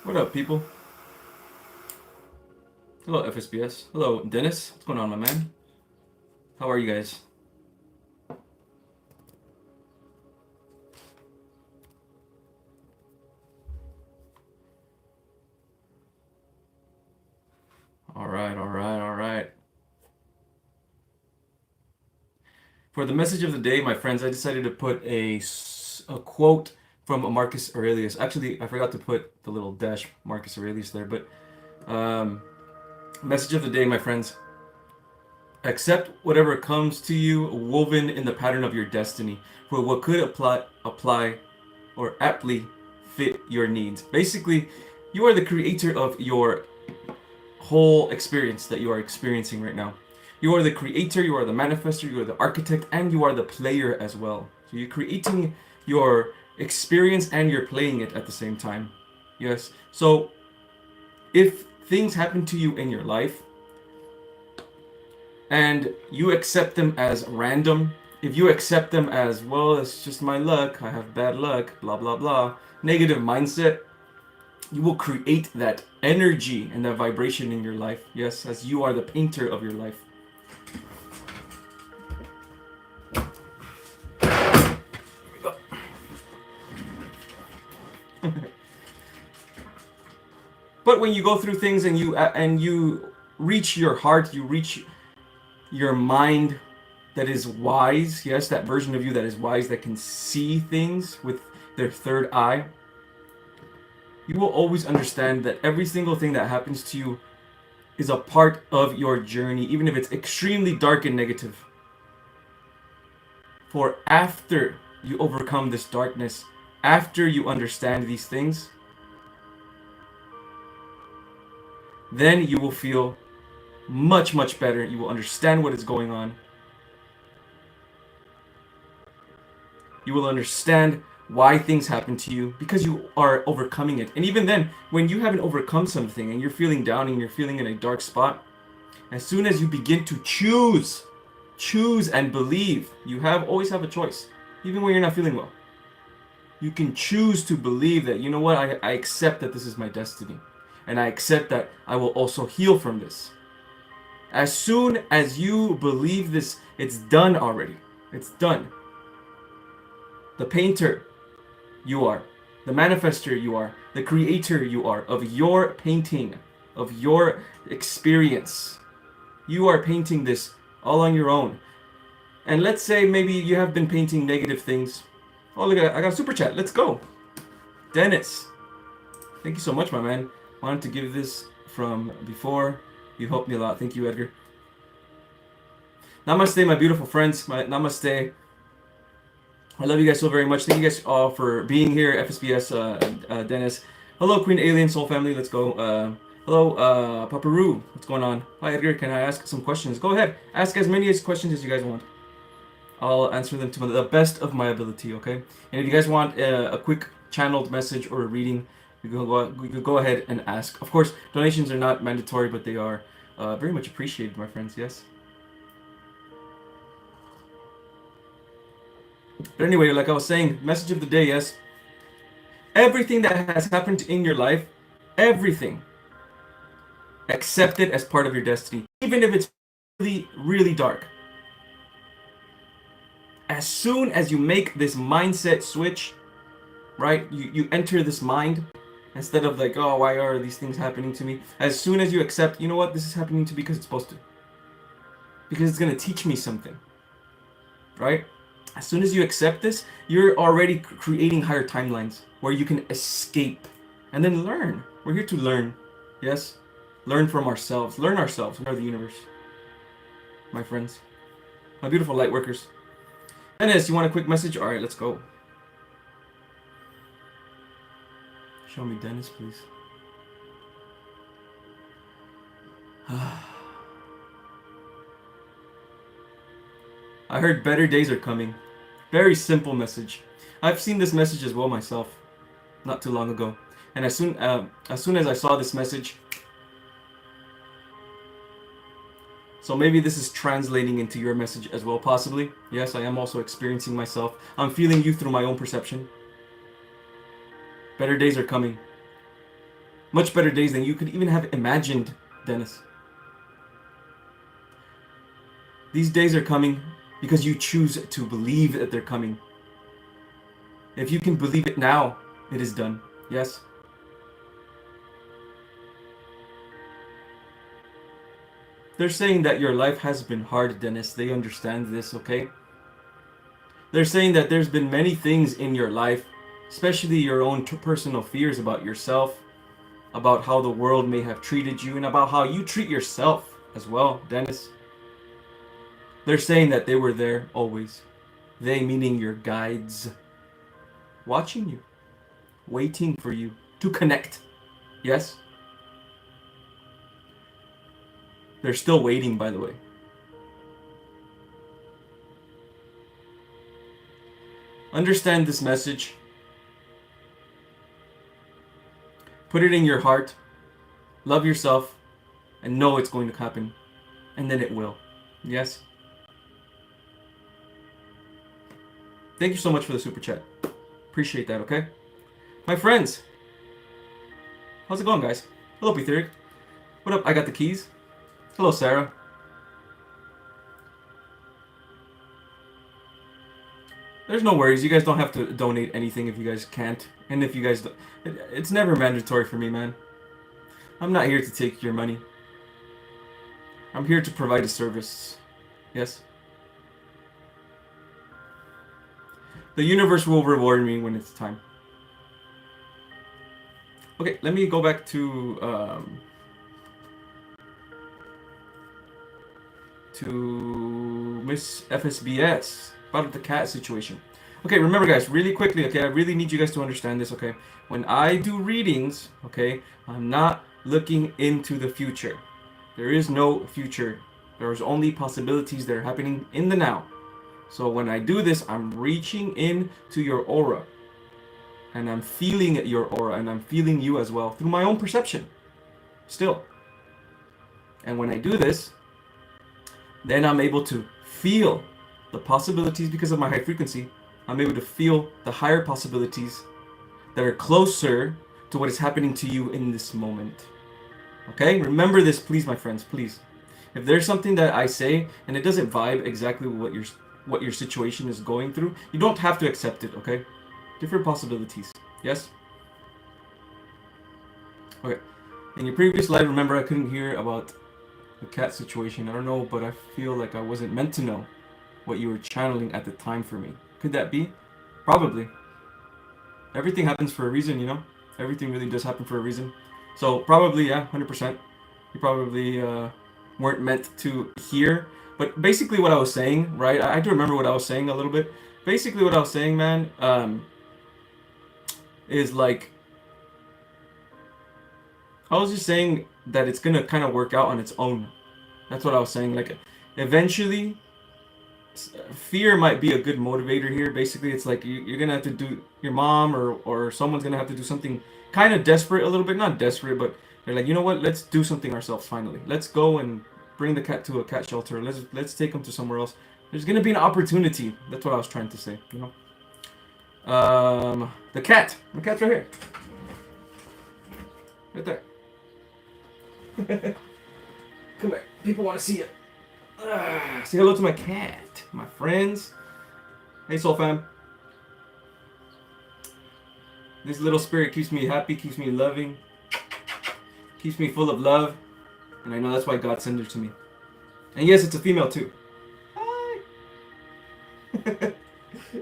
What up, people? Hello, FSBS. Hello, Dennis. What's going on, my man? How are you guys? All right, all right, all right. For the message of the day, my friends, I decided to put a quote from Marcus Aurelius. Actually, I forgot to put the little dash Marcus Aurelius there, but um, message of the day, my friends. Accept whatever comes to you, woven in the pattern of your destiny, for what could apply, or aptly fit your needs. Basically, you are the creator of your whole experience that you are experiencing right now. You are the creator, you are the manifester, you are the architect, and you are the player as well. So you're creating your experience and you're playing it at the same time. Yes. So if things happen to you in your life and you accept them as random, if you accept them as, well, it's just my luck, I have bad luck, blah, blah, blah, negative mindset, you will create that energy and that vibration in your life. Yes, as you are the painter of your life. But when you go through things and you reach your heart, you reach your mind that is wise. Yes, that version of you that is wise, that can see things with their third eye. You will always understand that every single thing that happens to you is a part of your journey, even if it's extremely dark and negative. For after you overcome this darkness, after you understand these things, then you will feel much, much better. You will understand what is going on. You will understand why things happen to you because you are overcoming it. And even then, when you haven't overcome something and you're feeling down and you're feeling in a dark spot, as soon as you begin to choose and believe, you always have a choice, even when you're not feeling well. You can choose to believe that, you know what, I accept that this is my destiny. And I accept that I will also heal from this. As soon as you believe this, it's done already. It's done. The painter you are, the manifester you are, the creator you are of your painting, of your experience. You are painting this all on your own. And let's say maybe you have been painting negative things. Oh, look at that. I got a super chat. Let's go. Dennis. Thank you so much, my man. Wanted to give this from before. You helped me a lot. Thank you, Edgar. Namaste, my beautiful friends. Namaste. I love you guys so very much. Thank you guys all for being here. FSBS, Dennis. Hello, Queen Alien Soul Family. Let's go. Hello, Paparu. What's going on? Hi, Edgar. Can I ask some questions? Go ahead. Ask as many questions as you guys want. I'll answer them to the best of my ability, okay? And if you guys want a quick channeled message or a reading, you can go ahead and ask. Of course, donations are not mandatory, but they are very much appreciated, my friends, yes? But anyway, like I was saying, message of the day, yes? Everything that has happened in your life, everything, accept it as part of your destiny, even if it's really, really dark. As soon as you make this mindset switch, right, you enter this mind, instead of like, oh, why are these things happening to me? As soon as you accept, you know what, this is happening to me because it's supposed to. Because it's going to teach me something, right? As soon as you accept this, you're already creating higher timelines where you can escape and then learn. We're here to learn, yes? Learn from ourselves. Learn ourselves. We are the universe, my friends. My beautiful light workers. Dennis, you want a quick message? All right, let's go. Show me Dennis, please. I heard better days are coming. Very simple message. I've seen this message as well myself, not too long ago. And as soon as I saw this message, so maybe this is translating into your message as well, possibly. Yes, I am also experiencing myself. I'm feeling you through my own perception. Better days are coming. Much better days than you could even have imagined, Dennis. These days are coming because you choose to believe that they're coming. If you can believe it now, it is done. Yes? They're saying that your life has been hard, Dennis. They understand this, okay? They're saying that there's been many things in your life, especially your own personal fears about yourself, about how the world may have treated you, and about how you treat yourself as well, Dennis. They're saying that they were there always. They meaning your guides. Watching you. Waiting for you to connect. Yes? They're still waiting, by the way. Understand this message. Put it in your heart. Love yourself. And know it's going to happen. And then it will. Yes? Thank you so much for the super chat. Appreciate that, okay? My friends. How's it going, guys? Hello, Etheric. What up? I got the keys. Hello, Sarah. There's no worries. You guys don't have to donate anything if you guys can't. And if you guys don't... It's never mandatory for me, man. I'm not here to take your money. I'm here to provide a service. Yes? The universe will reward me when it's time. Okay, let me go back to Miss FSBS about the cat situation. Okay, remember guys, really quickly, okay, I really need you guys to understand this, okay? When I do readings, okay, I'm not looking into the future. There is no future. There's only possibilities that are happening in the now. So when I do this, I'm reaching in to your aura. And I'm feeling your aura, and I'm feeling you as well through my own perception. Still. And when I do this, then I'm able to feel the possibilities because of my high frequency. I'm able to feel the higher possibilities that are closer to what is happening to you in this moment. Okay? Remember this, please, my friends, please. If there's something that I say and it doesn't vibe exactly with what your situation is going through, you don't have to accept it, okay? Different possibilities. Yes? Okay. In your previous live, remember I couldn't hear about the cat situation. I don't know, but I feel like I wasn't meant to know what you were channeling at the time for me. Could that be? Probably. Everything happens for a reason, you know? Everything really does happen for a reason. So probably, yeah, 100%. You probably weren't meant to hear. But basically what I was saying, right? I do remember what I was saying a little bit. Basically what I was saying, man, is like, I was just saying that it's gonna kind of work out on its own. That's what I was saying. Like, eventually, fear might be a good motivator here. Basically, it's like you're gonna have to do, your mom or someone's gonna have to do something kind of desperate, a little bit, not desperate, but they're like, you know what? Let's do something ourselves finally. Let's go and bring the cat to a cat shelter. Let's take him to somewhere else. There's gonna be an opportunity. That's what I was trying to say. You know. The cat. The cat's right here. Right there. Come here. People want to see it. Say hello to my cat, my friends. Hey, Soul Fam. This little spirit keeps me happy, keeps me loving, keeps me full of love, and I know that's why God sent her to me. And yes, it's a female too. Hi.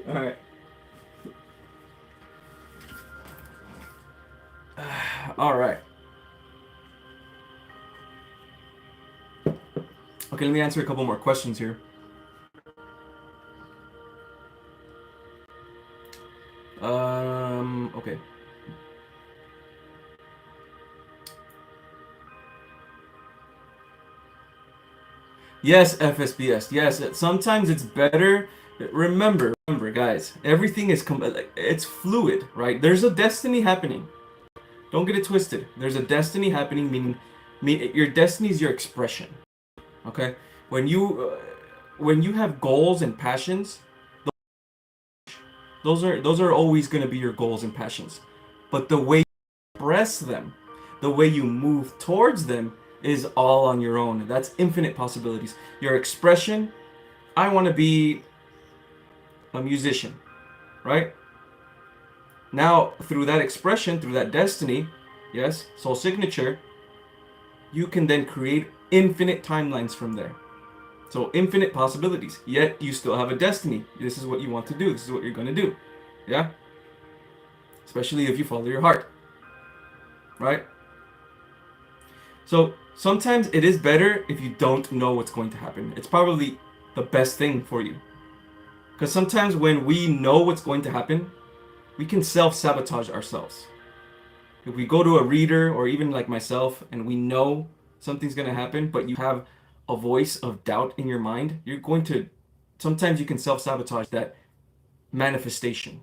All right. All right. Okay, let me answer a couple more questions here. Okay. Yes, FSBS. Yes, sometimes it's better. Remember, guys, everything is it's fluid, right? There's a destiny happening. Don't get it twisted. There's a destiny happening, meaning your destiny is your expression. Okay, when you have goals and passions, those are always going to be your goals and passions, but the way you express them The way you move towards them is all on your own. That's infinite possibilities. Your expression, I want to be a musician, right? Now, through that expression, through that destiny, yes, soul signature, you can then create infinite timelines from there. So infinite possibilities. Yet you still have a destiny. This is what you want to do. This is what you're going to do. Yeah? Especially if you follow your heart. Right? So sometimes it is better if you don't know what's going to happen. It's probably the best thing for you. Because sometimes when we know what's going to happen, we can self-sabotage ourselves. If we go to a reader or even like myself and we know something's going to happen, but you have a voice of doubt in your mind, you're going to, sometimes you can self-sabotage that manifestation.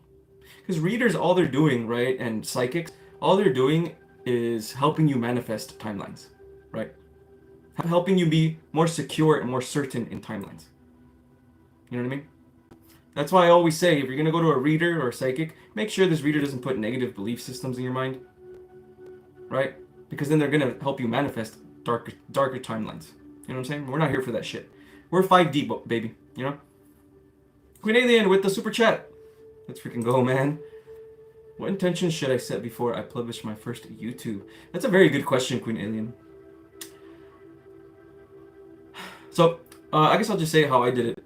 Because readers, all they're doing, right, and psychics, all they're doing is helping you manifest timelines, right? Helping you be more secure and more certain in timelines. You know what I mean? That's why I always say, if you're going to go to a reader or a psychic, make sure this reader doesn't put negative belief systems in your mind, right? Because then they're going to help you manifest darker timelines. You know what I'm saying? We're not here for that shit. We're 5D, baby. You know? Queen Alien with the super chat. Let's freaking go, man. What intentions should I set before I publish my first YouTube? That's a very good question, Queen Alien. So, I guess I'll just say how I did it.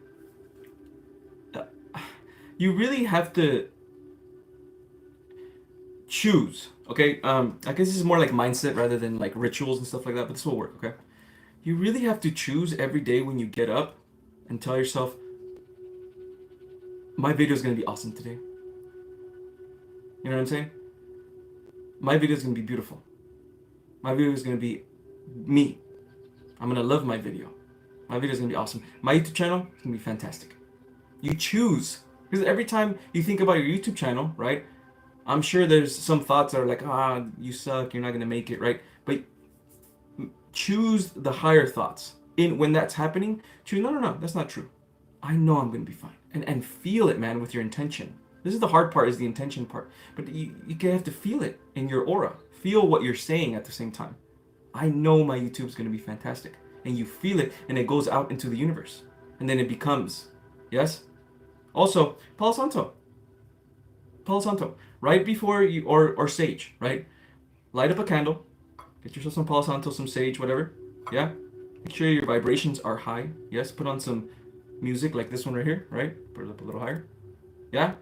You really have to choose, okay? I guess this is more like mindset rather than like rituals and stuff like that, but this will work, okay? You really have to choose every day when you get up and tell yourself, my video is going to be awesome today. You know what I'm saying? My video is going to be beautiful. My video is going to be me. I'm going to love my video. My video is going to be awesome. My YouTube channel is going to be fantastic. You choose. Because every time you think about your YouTube channel, right? I'm sure there's some thoughts that are like, you suck, you're not going to make it, right? But choose the higher thoughts. When that's happening, choose, no, that's not true. I know I'm going to be fine. And feel it, man, with your intention. This is the hard part, is the intention part. But you have to feel it in your aura. Feel what you're saying at the same time. I know my YouTube's going to be fantastic. And you feel it, and it goes out into the universe. And then it becomes, yes? Also, Palo Santo, right before you, or sage, right? Light up a candle, get yourself some Palo Santo, some sage, whatever, yeah? Make sure your vibrations are high, yes? Put on some music like this one right here, right? Put it up a little higher, yeah?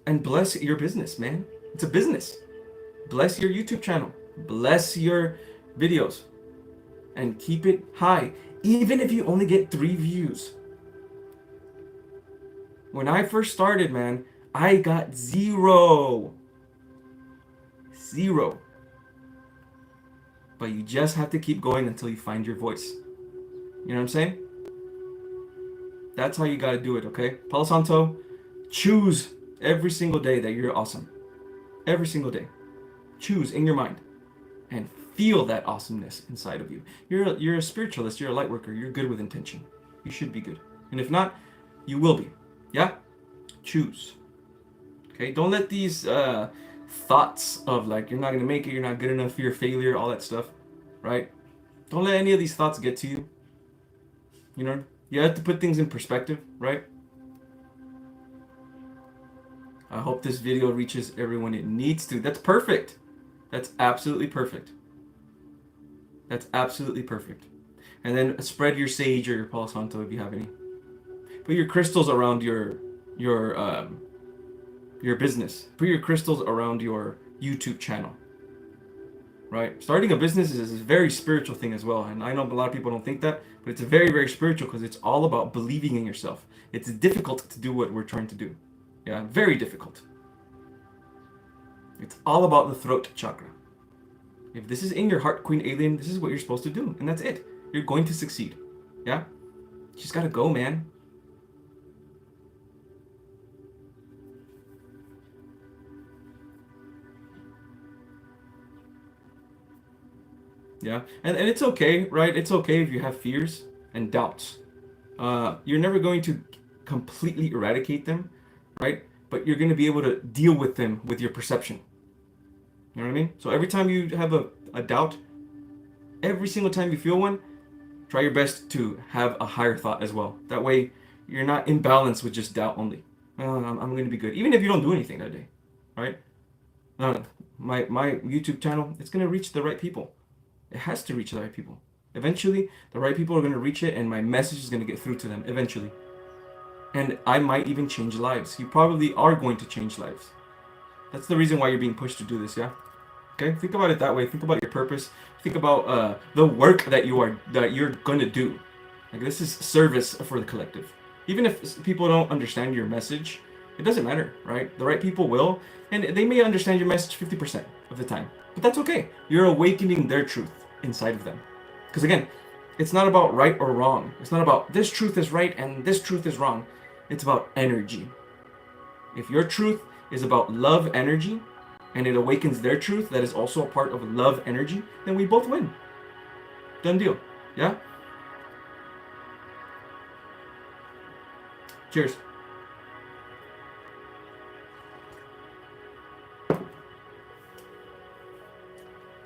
And bless your business, man. It's a business. Bless your YouTube channel. Bless your videos. And keep it high, even if you only get 3 views. When I first started, man, I got 0. But you just have to keep going until you find your voice. You know what I'm saying? That's how you gotta do it, okay? Palo Santo, choose every single day that you're awesome. Every single day. Choose in your mind. And feel that awesomeness inside of you. You're a spiritualist, you're a light worker, you're good with intention. You should be good. And if not, you will be. Yeah? Choose. Okay? Don't let these thoughts of like, you're not going to make it, you're not good enough, you're a failure, all that stuff, right? Don't let any of these thoughts get to you. You know? You have to put things in perspective, right? I hope this video reaches everyone it needs to. That's perfect. That's absolutely perfect. That's absolutely perfect. And then spread your sage or your Palo Santo if you have any. Put your crystals around your business. Put your crystals around your YouTube channel. Right? Starting a business is a very spiritual thing as well. And I know a lot of people don't think that, but it's a very, very spiritual because it's all about believing in yourself. It's difficult to do what we're trying to do. Yeah, very difficult. It's all about the throat chakra. If this is in your heart, Queen Alien, this is what you're supposed to do. And that's it. You're going to succeed. Yeah? You just gotta go, man. Yeah, and it's okay, right? It's okay if you have fears and doubts. You're never going to completely eradicate them, right? But you're going to be able to deal with them with your perception. You know what I mean? So every time you have a doubt, every single time you feel one, try your best to have a higher thought as well. That way, you're not in balance with just doubt only. I'm going to be good, even if you don't do anything that day, right? No, my YouTube channel, it's going to reach the right people. It has to reach the right people. Eventually, the right people are going to reach it, and my message is going to get through to them eventually. And I might even change lives. You probably are going to change lives. That's the reason why you're being pushed to do this, yeah? Okay, think about it that way. Think about your purpose. Think about the work that you're gonna do. Like, this is service for the collective. Even if people don't understand your message, it doesn't matter, right? The right people will, and they may understand your message 50% of the time, but that's okay. You're awakening their truth inside of them. Because again, it's not about right or wrong. It's not about this truth is right and this truth is wrong. It's about energy. If your truth is about love energy, and it awakens their truth that is also a part of love energy, then we both win. Done deal. Yeah? Cheers.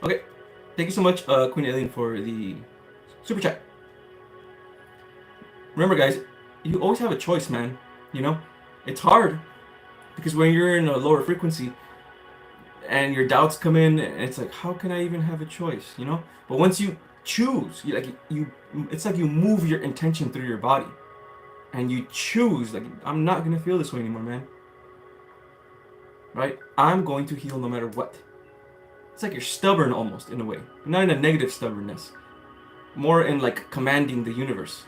Okay. Thank you so much, Queen Alien, for the super chat. Remember, guys, you always have a choice, man. You know? It's hard because when you're in a lower frequency and your doubts come in, it's like, how can I even have a choice? You know? But once you choose, it's like you move your intention through your body. And you choose, like, I'm not gonna feel this way anymore, man. Right? I'm going to heal no matter what. It's like you're stubborn almost, in a way. Not in a negative stubbornness. More in, like, commanding the universe.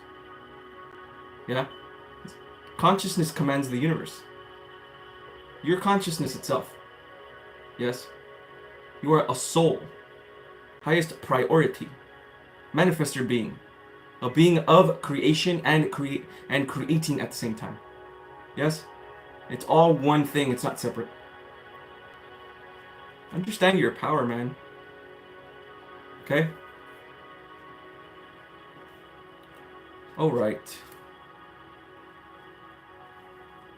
Yeah? Consciousness commands the universe. Your consciousness itself. Yes? You are a soul. Highest priority. Manifestor being. A being of creation and creating at the same time. Yes? It's all one thing, it's not separate. Understand your power, man. Okay? Alright.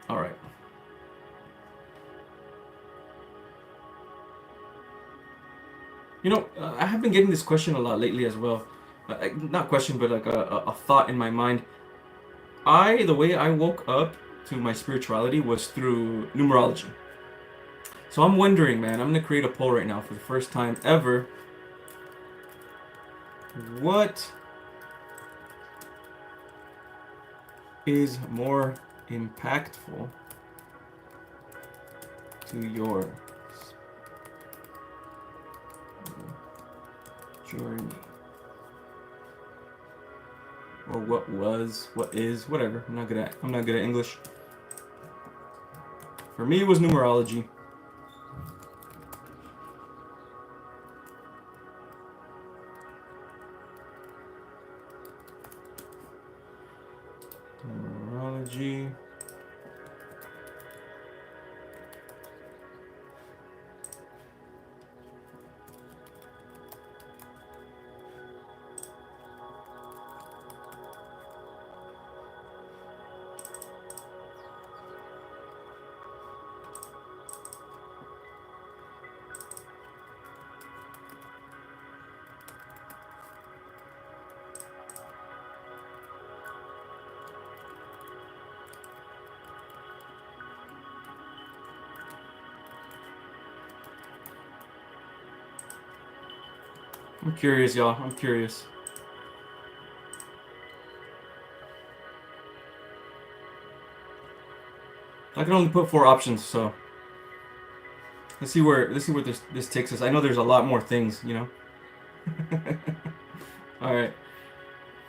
Alright. You know, I have been getting this question a lot lately as well. Not question, but like a thought in my mind. The way I woke up to my spirituality was through numerology. So I'm wondering, man, I'm gonna create a poll right now for the first time ever. What is more impactful to your journey? Or what is, whatever. I'm not good at English. For me, it was numerology. Numerology. I'm curious, y'all. I'm curious. I can only put 4 options, so let's see where this takes us. I know there's a lot more things, you know. All right.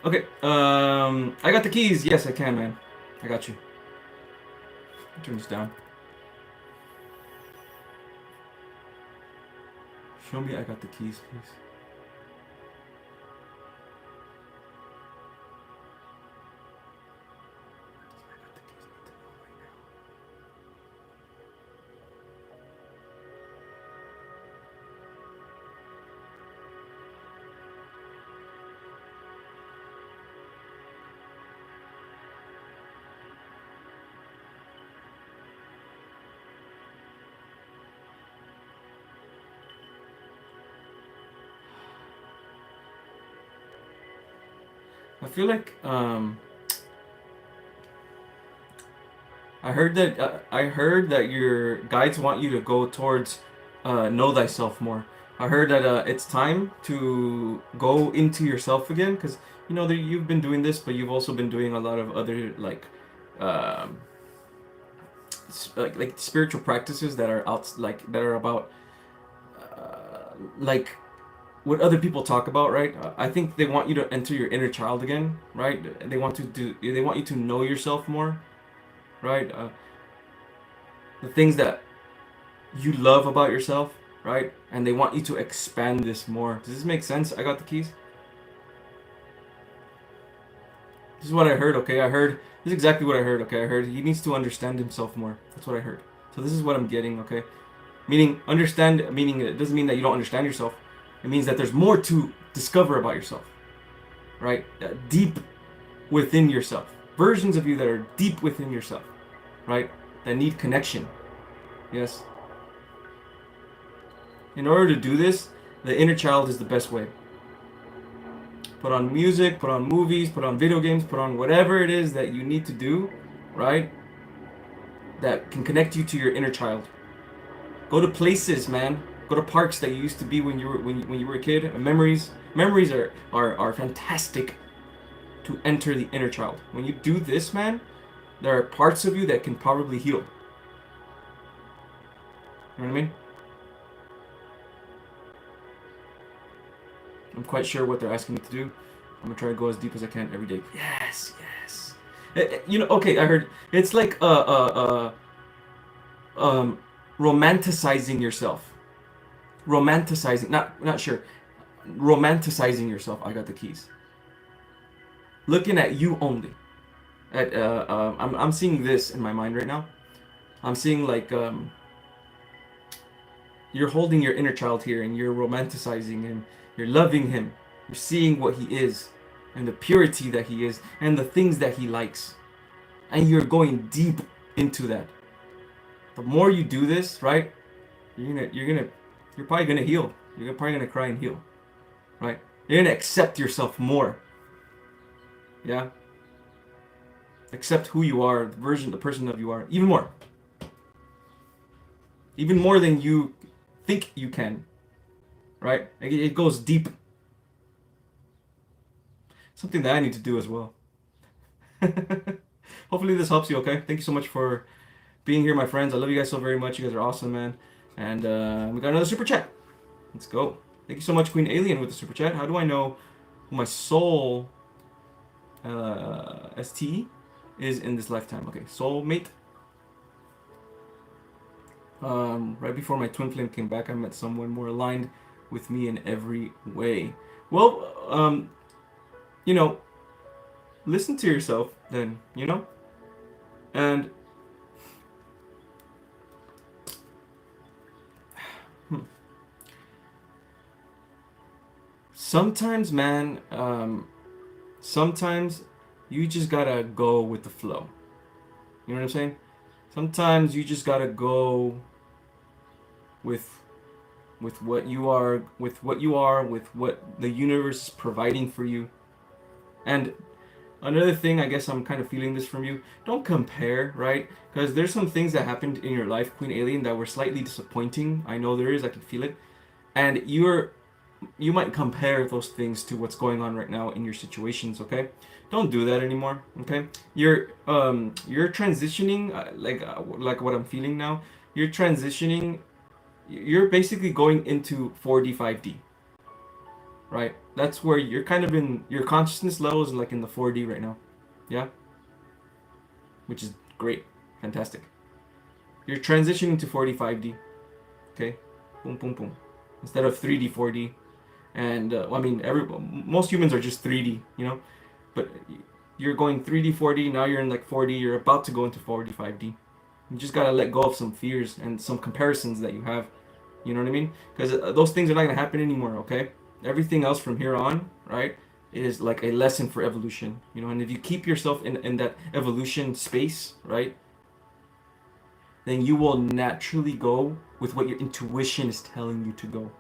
Okay. I got the keys. Yes, I can, man. I got you. Turn this down. Show me I got the keys, please. I feel like I heard that your guides want you to go towards know thyself more. I heard that it's time to go into yourself again because you know that you've been doing this, but you've also been doing a lot of other um, like spiritual practices that are out like that are about like what other people talk about, right? I think they want you to enter your inner child again, right? They want you to know yourself more, right? The things that you love about yourself, right? And they want you to expand this more. Does this make sense? I got the keys. This is what I heard, okay? This is exactly what I heard, okay? I heard he needs to understand himself more. That's what I heard. So this is what I'm getting, okay? Meaning, understand, meaning it doesn't mean that you don't understand yourself. It means that there's more to discover about yourself, right? Deep within yourself. Versions of you that are deep within yourself, right? That need connection. Yes. In order to do this, the inner child is the best way. Put on music, put on movies, put on video games, put on whatever it is that you need to do, right? That can connect you to your inner child. Go to places, man. Go to parks that you used to be when you were a kid. Memories are fantastic to enter the inner child. When you do this, man, there are parts of you that can probably heal. You know what I mean? I'm quite sure what they're asking me to do. I'm gonna try to go as deep as I can every day. Yes, yes. You know, okay. I heard it's like romanticizing yourself. Romanticizing, not sure. Romanticizing yourself. I got the keys. Looking at you only. I'm seeing this in my mind right now. I'm seeing like you're holding your inner child here and you're romanticizing him. You're loving him. You're seeing what he is and the purity that he is and the things that he likes. And you're going deep into that. The more you do this, right? You're probably gonna heal. You're probably gonna cry and heal. Right? You're gonna accept yourself more. Yeah? Accept who you are, the person of you are, even more. Even more than you think you can. Right? It goes deep. Something that I need to do as well. Hopefully this helps you, okay? Thank you so much for being here, my friends. I love you guys so very much. You guys are awesome, man. And we got another super chat. Let's go. Thank you so much, Queen Alien, with the super chat. How do I know who my soul ST is in this lifetime? Okay, soulmate. Right before my twin flame came back, I met someone more aligned with me in every way. Well, you know, listen to yourself then, you know? And sometimes, man, sometimes you just gotta go with the flow. You know what I'm saying? Sometimes you just gotta go with what you are, with what the universe is providing for you. And another thing, I guess I'm kind of feeling this from you. Don't compare, right? Because there's some things that happened in your life, Queen Alien, that were slightly disappointing. I know there is. I can feel it. And you might compare those things to what's going on right now in your situations. Okay, don't do that anymore. Okay, you're transitioning like what I'm feeling now. You're transitioning. You're basically going into 4D 5D. Right? That's where you're kind of in your consciousness level is like in the 4D right now. Yeah? Which is great. Fantastic. You're transitioning to 4D 5D. Okay? Boom, boom, boom. Instead of 3D 4D. And I mean, most humans are just 3D, you know? But you're going 3D 4D, now you're in like 4D, you're about to go into 4D 5D. You just gotta let go of some fears and some comparisons that you have. You know what I mean? Because those things are not gonna happen anymore, okay? Everything else from here on, right, is like a lesson for evolution, you know. And if you keep yourself in that evolution space, right, then you will naturally go with what your intuition is telling you to go.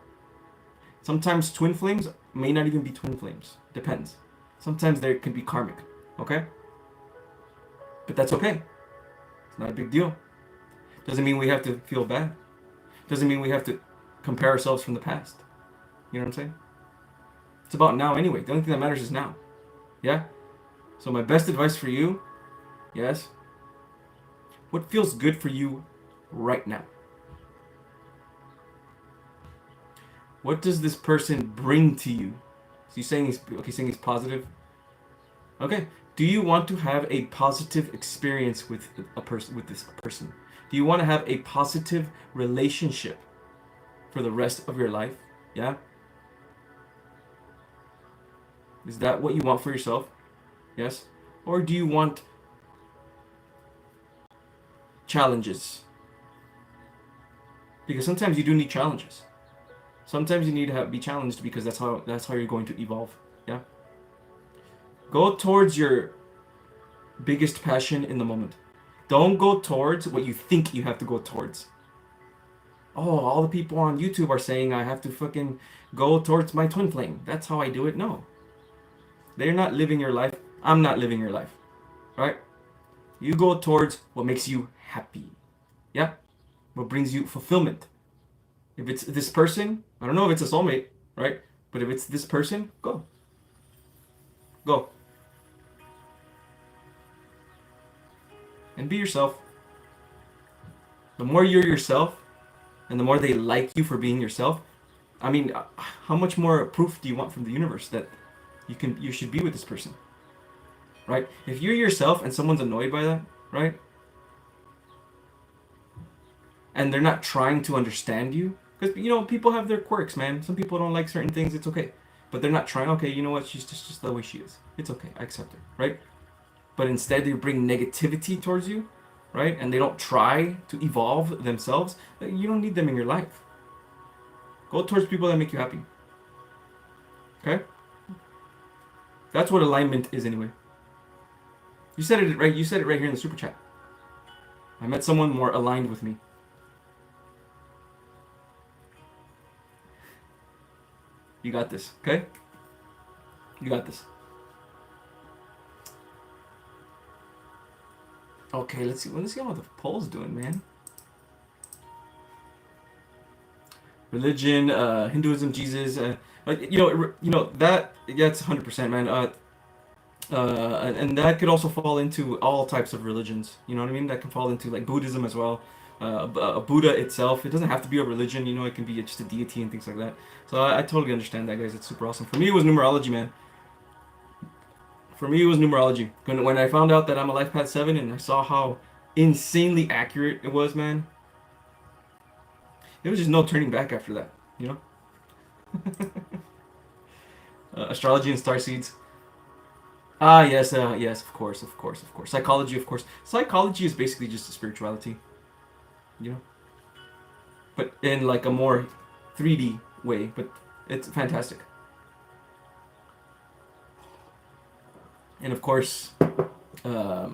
Sometimes twin flames may not even be twin flames. Depends. Sometimes there could be karmic, okay? But that's okay. It's not a big deal. Doesn't mean we have to feel bad. Doesn't mean we have to compare ourselves from the past. You know what I'm saying? It's about now anyway. The only thing that matters is now. Yeah? So my best advice for you, yes, what feels good for you right now? What does this person bring to you? So you're saying he's positive? Okay. Do you want to have a positive experience with this person? Do you want to have a positive relationship for the rest of your life? Yeah? Is that what you want for yourself? Yes? Or do you want challenges? Because sometimes you do need challenges. Sometimes you need to be challenged because that's how you're going to evolve. Yeah? Go towards your biggest passion in the moment. Don't go towards what you think you have to go towards. Oh, all the people on YouTube are saying I have to fucking go towards my twin flame. That's how I do it. No. They're not living your life. I'm not living your life. Right? You go towards what makes you happy. Yeah? What brings you fulfillment. If it's this person, I don't know if it's a soulmate, right? But if it's this person, go. Go. And be yourself. The more you're yourself, and the more they like you for being yourself, I mean, how much more proof do you want from the universe that you should be with this person? Right? If you're yourself and someone's annoyed by that, right? And they're not trying to understand you, because people have their quirks, man. Some people don't like certain things. It's okay, but they're not trying. Okay, you know what? She's just the way she is. It's okay. I accept her, right? But instead they bring negativity towards you, right? And they don't try to evolve themselves. You don't need them in your life. Go towards people that make you happy. Okay? That's what alignment is anyway. You said it right. You said it right here in the super chat. I met someone more aligned with me. You got this, okay? You got this. Okay, let's see how the poll's doing, man. Religion, Hinduism, Jesus, that it's 100%, man. And that could also fall into all types of religions. You know what I mean? That can fall into like Buddhism as well. Buddha itself, it doesn't have to be a religion. It can be just a deity and things like that. So I totally understand that, guys. It's super awesome. For me, it was numerology, man. For me, it was numerology. When I found out that I'm a life path 7 and I saw how insanely accurate it was, man, there was just no turning back after that, astrology and starseeds. Yes, of course. Psychology, of course. Psychology is basically just a spirituality, but in like a more 3D way, but it's fantastic. And of course, oh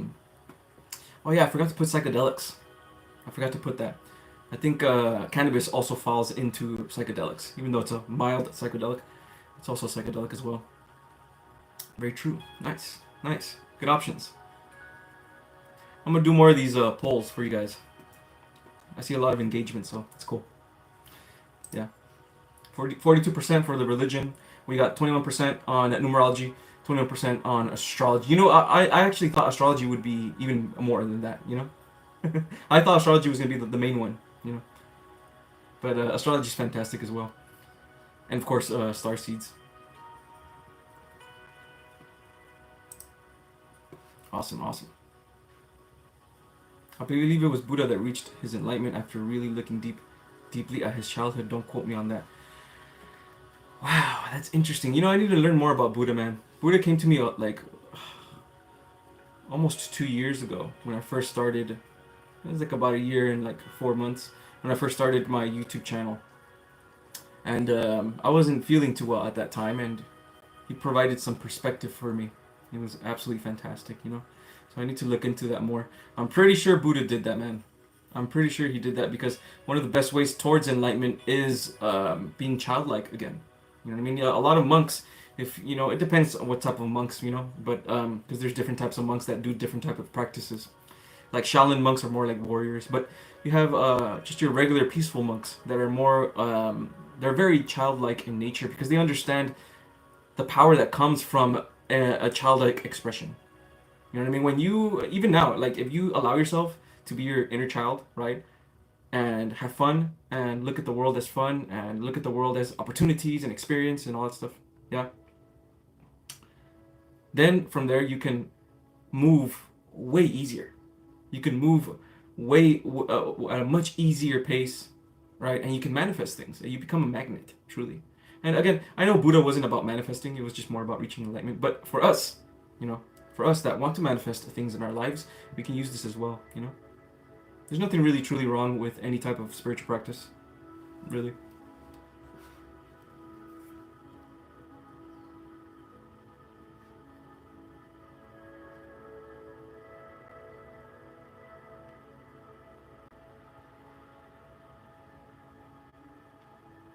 yeah, I forgot to put psychedelics. I forgot to put that. I think cannabis also falls into psychedelics, even though it's a mild psychedelic. It's also psychedelic as well. Very true. Nice. Good options. I'm gonna do more of these polls for you guys. I see a lot of engagement, so it's cool. Yeah. 42% for the religion. We got 21% on numerology, 21% on astrology. I actually thought astrology would be even more than that, I thought astrology was going to be the main one, But astrology is fantastic as well. And of course, star seeds. Awesome. I believe it was Buddha that reached his enlightenment after really looking deeply at his childhood. Don't quote me on that. Wow, that's interesting. I need to learn more about Buddha, man. Buddha came to me like almost 2 years ago when I first started. It was like about a year and like 4 months when I first started my YouTube channel. And I wasn't feeling too well at that time, and he provided some perspective for me. It was absolutely fantastic, So I need to look into that more. I'm pretty sure Buddha did that, man. I'm pretty sure he did that because one of the best ways towards enlightenment is being childlike again. You know what I mean? A lot of monks, If you know, it depends on what type of monks, you know, but because there's different types of monks that do different type of practices. Like Shaolin monks are more like warriors, but you have just your regular peaceful monks that are more they're very childlike in nature because they understand the power that comes from a childlike expression. You know what I mean? When you even now, like if you allow yourself to be your inner child, right? And have fun and look at the world as fun and look at the world as opportunities and experience and all that stuff. Yeah. Then from there you can move way easier. You can move at a much easier pace, right? And you can manifest things. You become a magnet, truly. And again, I know Buddha wasn't about manifesting, it was just more about reaching enlightenment. But for us, you know, for us that want to manifest things in our lives, we can use this as well, you know? There's nothing really truly wrong with any type of spiritual practice, really.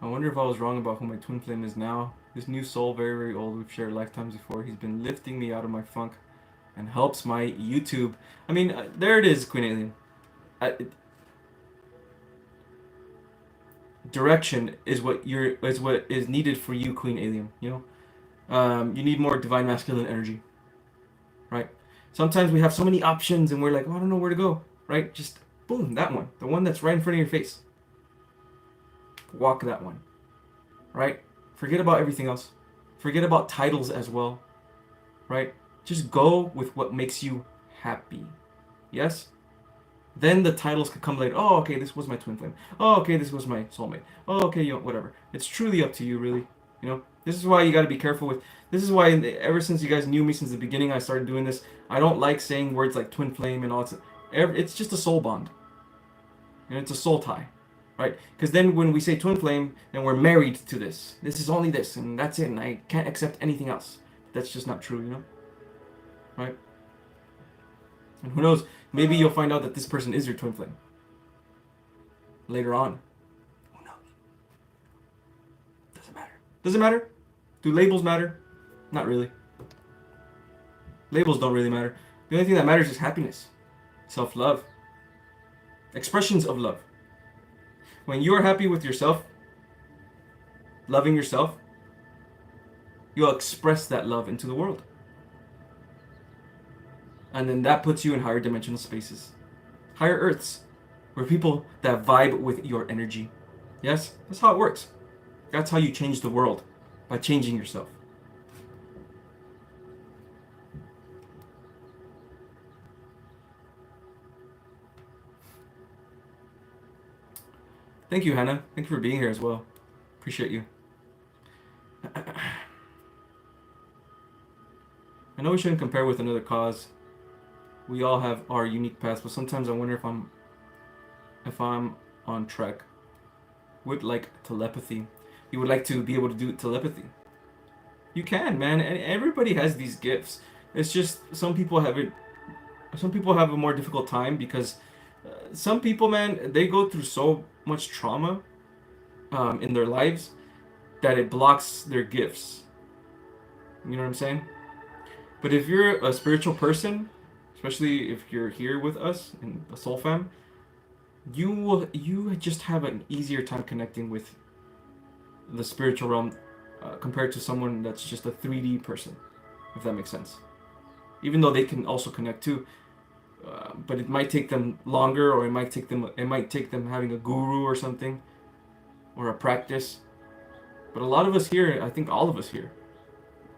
I wonder if I was wrong about who my twin flame is now. This new soul, very, very old, we've shared lifetimes before. He's been lifting me out of my funk and helps my YouTube. I mean, there it is, Queen Alien. Direction is what is needed for you, Queen Alien. You know, you need more divine masculine energy, right? Sometimes we have so many options and we're like, oh, I don't know where to go, right? Just boom, that one, the one that's right in front of your face. Walk that one, right? Forget about everything else. Forget about titles as well, right? Just go with what makes you happy. Yes? Then the titles could come later. Oh, okay, this was my twin flame. Oh, okay, this was my soulmate. Oh, okay, you know, whatever. It's truly up to you, really. You know, this is why you got to be careful with. This is why ever since you guys knew me since the beginning, I started doing this. I don't like saying words like twin flame and all that. It's just a soul bond. You know, it's a soul tie, right? Because then when we say twin flame, then we're married to this. This is only this, and that's it, and I can't accept anything else. That's just not true, you know, right? And who knows? Maybe you'll find out that this person is your twin flame later on. Who knows? Doesn't matter. Does it matter? Do labels matter? Not really. Labels don't really matter. The only thing that matters is happiness, self-love, expressions of love. When you are happy with yourself, loving yourself, you'll express that love into the world. And then that puts you in higher dimensional spaces, higher earths, where people that vibe with your energy. Yes, that's how it works. That's how you change the world, by changing yourself. Thank you, Hannah. Thank you for being here as well. Appreciate you. I know we shouldn't compare with another cause. We all have our unique paths, but sometimes I wonder if I'm on track. Would like telepathy. You would like to be able to do telepathy. You can, man. And everybody has these gifts. It's just some people have it. Some people have a more difficult time because some people, man, they go through so much trauma in their lives that it blocks their gifts. You know what I'm saying? But if you're a spiritual person, especially if you're here with us in the Soul Fam, you just have an easier time connecting with the spiritual realm compared to someone that's just a 3D person, if that makes sense. Even though they can also connect too, but it might take them longer, or it might take them having a guru or something, or a practice. But a lot of us here, I think all of us here,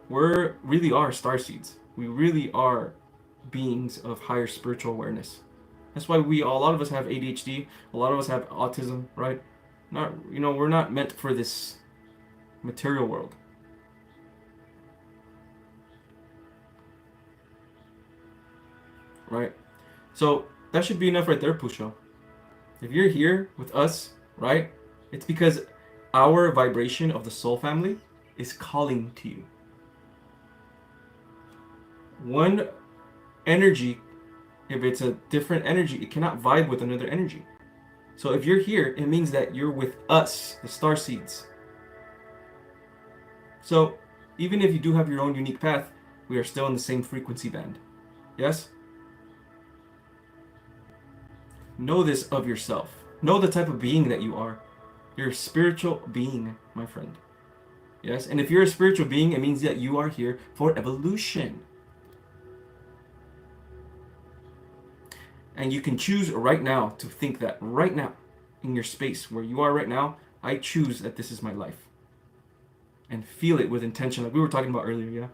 really are starseeds. We really are beings of higher spiritual awareness. That's why a lot of us have ADHD, a lot of us have autism, right? We're not meant for this material world. Right? So that should be enough right there, Pusho. If you're here with us, right, it's because our vibration of the soul family is calling to you. One energy, if it's a different energy, it cannot vibe with another energy. So if you're here, it means that you're with us, the star seeds. So Even if you do have your own unique path, we are still in the same frequency band. Yes? Know this of yourself. Know the type of being that you are. You're a spiritual being, my friend. Yes? And if you're a spiritual being, it means that you are here for evolution. And you can choose right now to think that right now, in your space where you are right now, I choose that this is my life. And feel it with intention, like we were talking about earlier, yeah?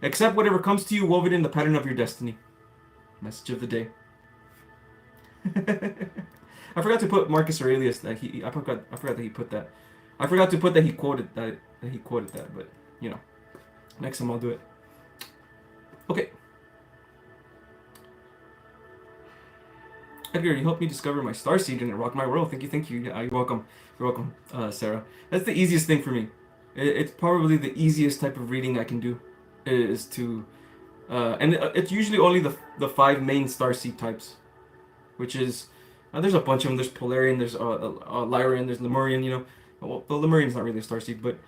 Accept whatever comes to you, woven in the pattern of your destiny. Message of the day. I forgot to put Marcus Aurelius that I forgot that he put that. I forgot to put that he quoted that, but you know. Next time I'll do it. Okay. Edgar, you helped me discover my starseed and it rocked my world. Thank you. Yeah, you're welcome. You're welcome, Sarah. That's the easiest thing for me. It's probably the easiest type of reading I can do, is to, and it's usually only the 5 main starseed types, which is, there's a bunch of them. There's Polarian, there's Lyran, there's Lemurian. You know, well, the Lemurian's not really a starseed, but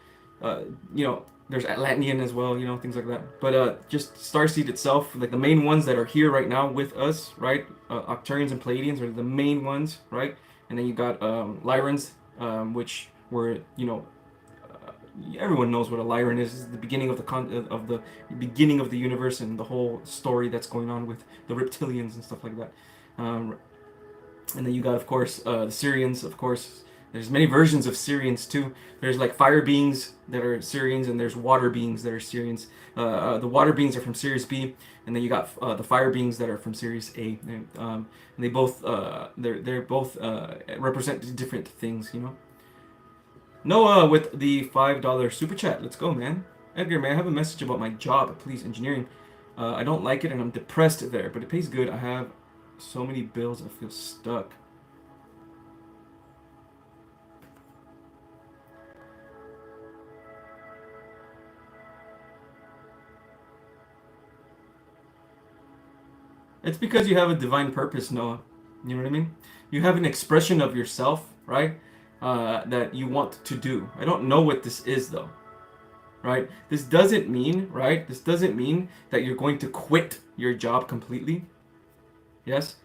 you know, there's Atlantean as well. You know, things like that. But just starseed itself, like the main ones that are here right now with us, right? Octurians and Pleiadians are the main ones, right? And then you got Lyrans, which were, you know, everyone knows what a Lyran is. It's the beginning of the beginning of the universe and the whole story that's going on with the reptilians and stuff like that. And then you got, of course, the Syrians. Of course, there's many versions of Syrians too. There's like fire beings that are Syrians, and there's water beings that are Syrians. The water beings are from Sirius B, and then you got the fire beings that are from Sirius A. And they both they're both represent different things, you know. Noah with the $5 super chat. Let's go, man. Edgar, may I have a message about my job, please? Engineering. I don't like it and I'm depressed there, but it pays good. I have so many bills, I feel stuck. It's because you have a divine purpose, Noah. You know what I mean? You have an expression of yourself, right? That you want to do. I don't know what this is though, right? This doesn't mean, right? This doesn't mean that you're going to quit your job completely. Yes?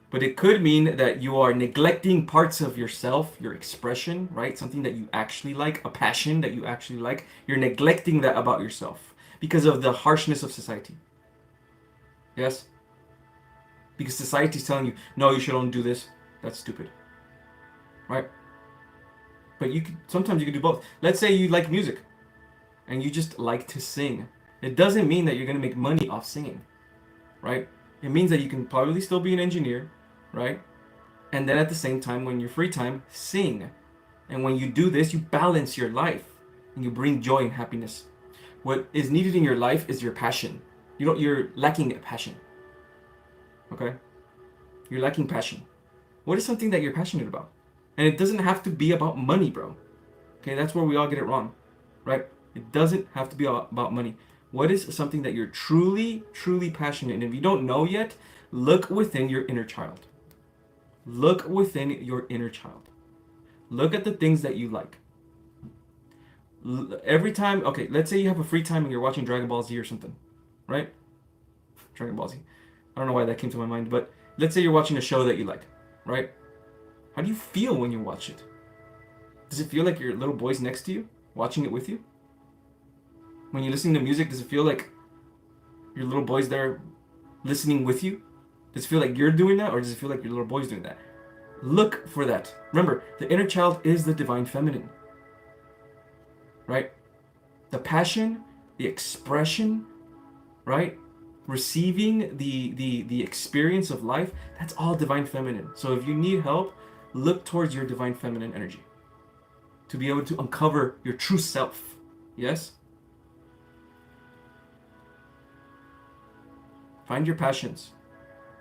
But it could mean that you are neglecting parts of yourself, your expression, right? Something that you actually like, a passion that you actually like. You're neglecting that about yourself because of the harshness of society. Yes? Because society's telling you, no, you should only do this. That's stupid. Right? But sometimes you can do both. Let's say you like music and you just like to sing. It doesn't mean that you're going to make money off singing, right? It means that you can probably still be an engineer, right? And then at the same time, when you're free time, sing. And when you do this, you balance your life and you bring joy and happiness. What is needed in your life is your passion. You're lacking passion. Okay? You're lacking passion. What is something that you're passionate about? And it doesn't have to be about money, bro. Okay, that's where we all get it wrong, right? It doesn't have to be about money. What is something that you're truly, truly passionate in? If you don't know yet, look within your inner child. Look within your inner child. Look at the things that you like. Every time, okay, let's say you have a free time and you're watching Dragon Ball Z or something, right? Dragon Ball Z. I don't know why that came to my mind, but let's say you're watching a show that you like, right? How do you feel when you watch it? Does it feel like your little boy's next to you, watching it with you? When you're listening to music, does it feel like your little boy's there listening with you? Does it feel like you're doing that, or does it feel like your little boy's doing that? Look for that. Remember, the inner child is the divine feminine. Right? The passion, the expression, right? Receiving the experience of life, that's all divine feminine. So if you need help, look towards your divine feminine energy to be able to uncover your true self. Yes? Find your passions.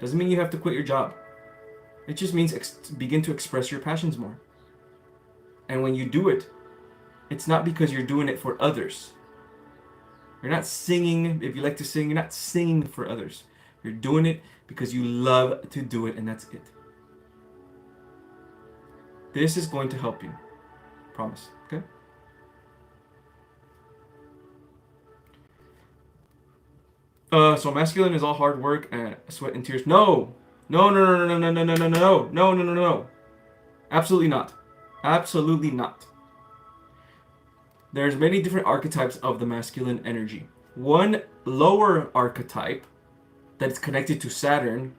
Doesn't mean you have to quit your job. It just means begin to express your passions more. And when you do it, it's not because you're doing it for others. You're not singing, if you like to sing, you're not singing for others. You're doing it because you love to do it, and that's it. This is going to help you. Promise. Okay? So masculine is all hard work and sweat and tears. No. No, no, no, no, no, no, no, no, no, no, no, no, no, no. Absolutely not. Absolutely not. There's many different archetypes of the masculine energy. One lower archetype that's connected to Saturn,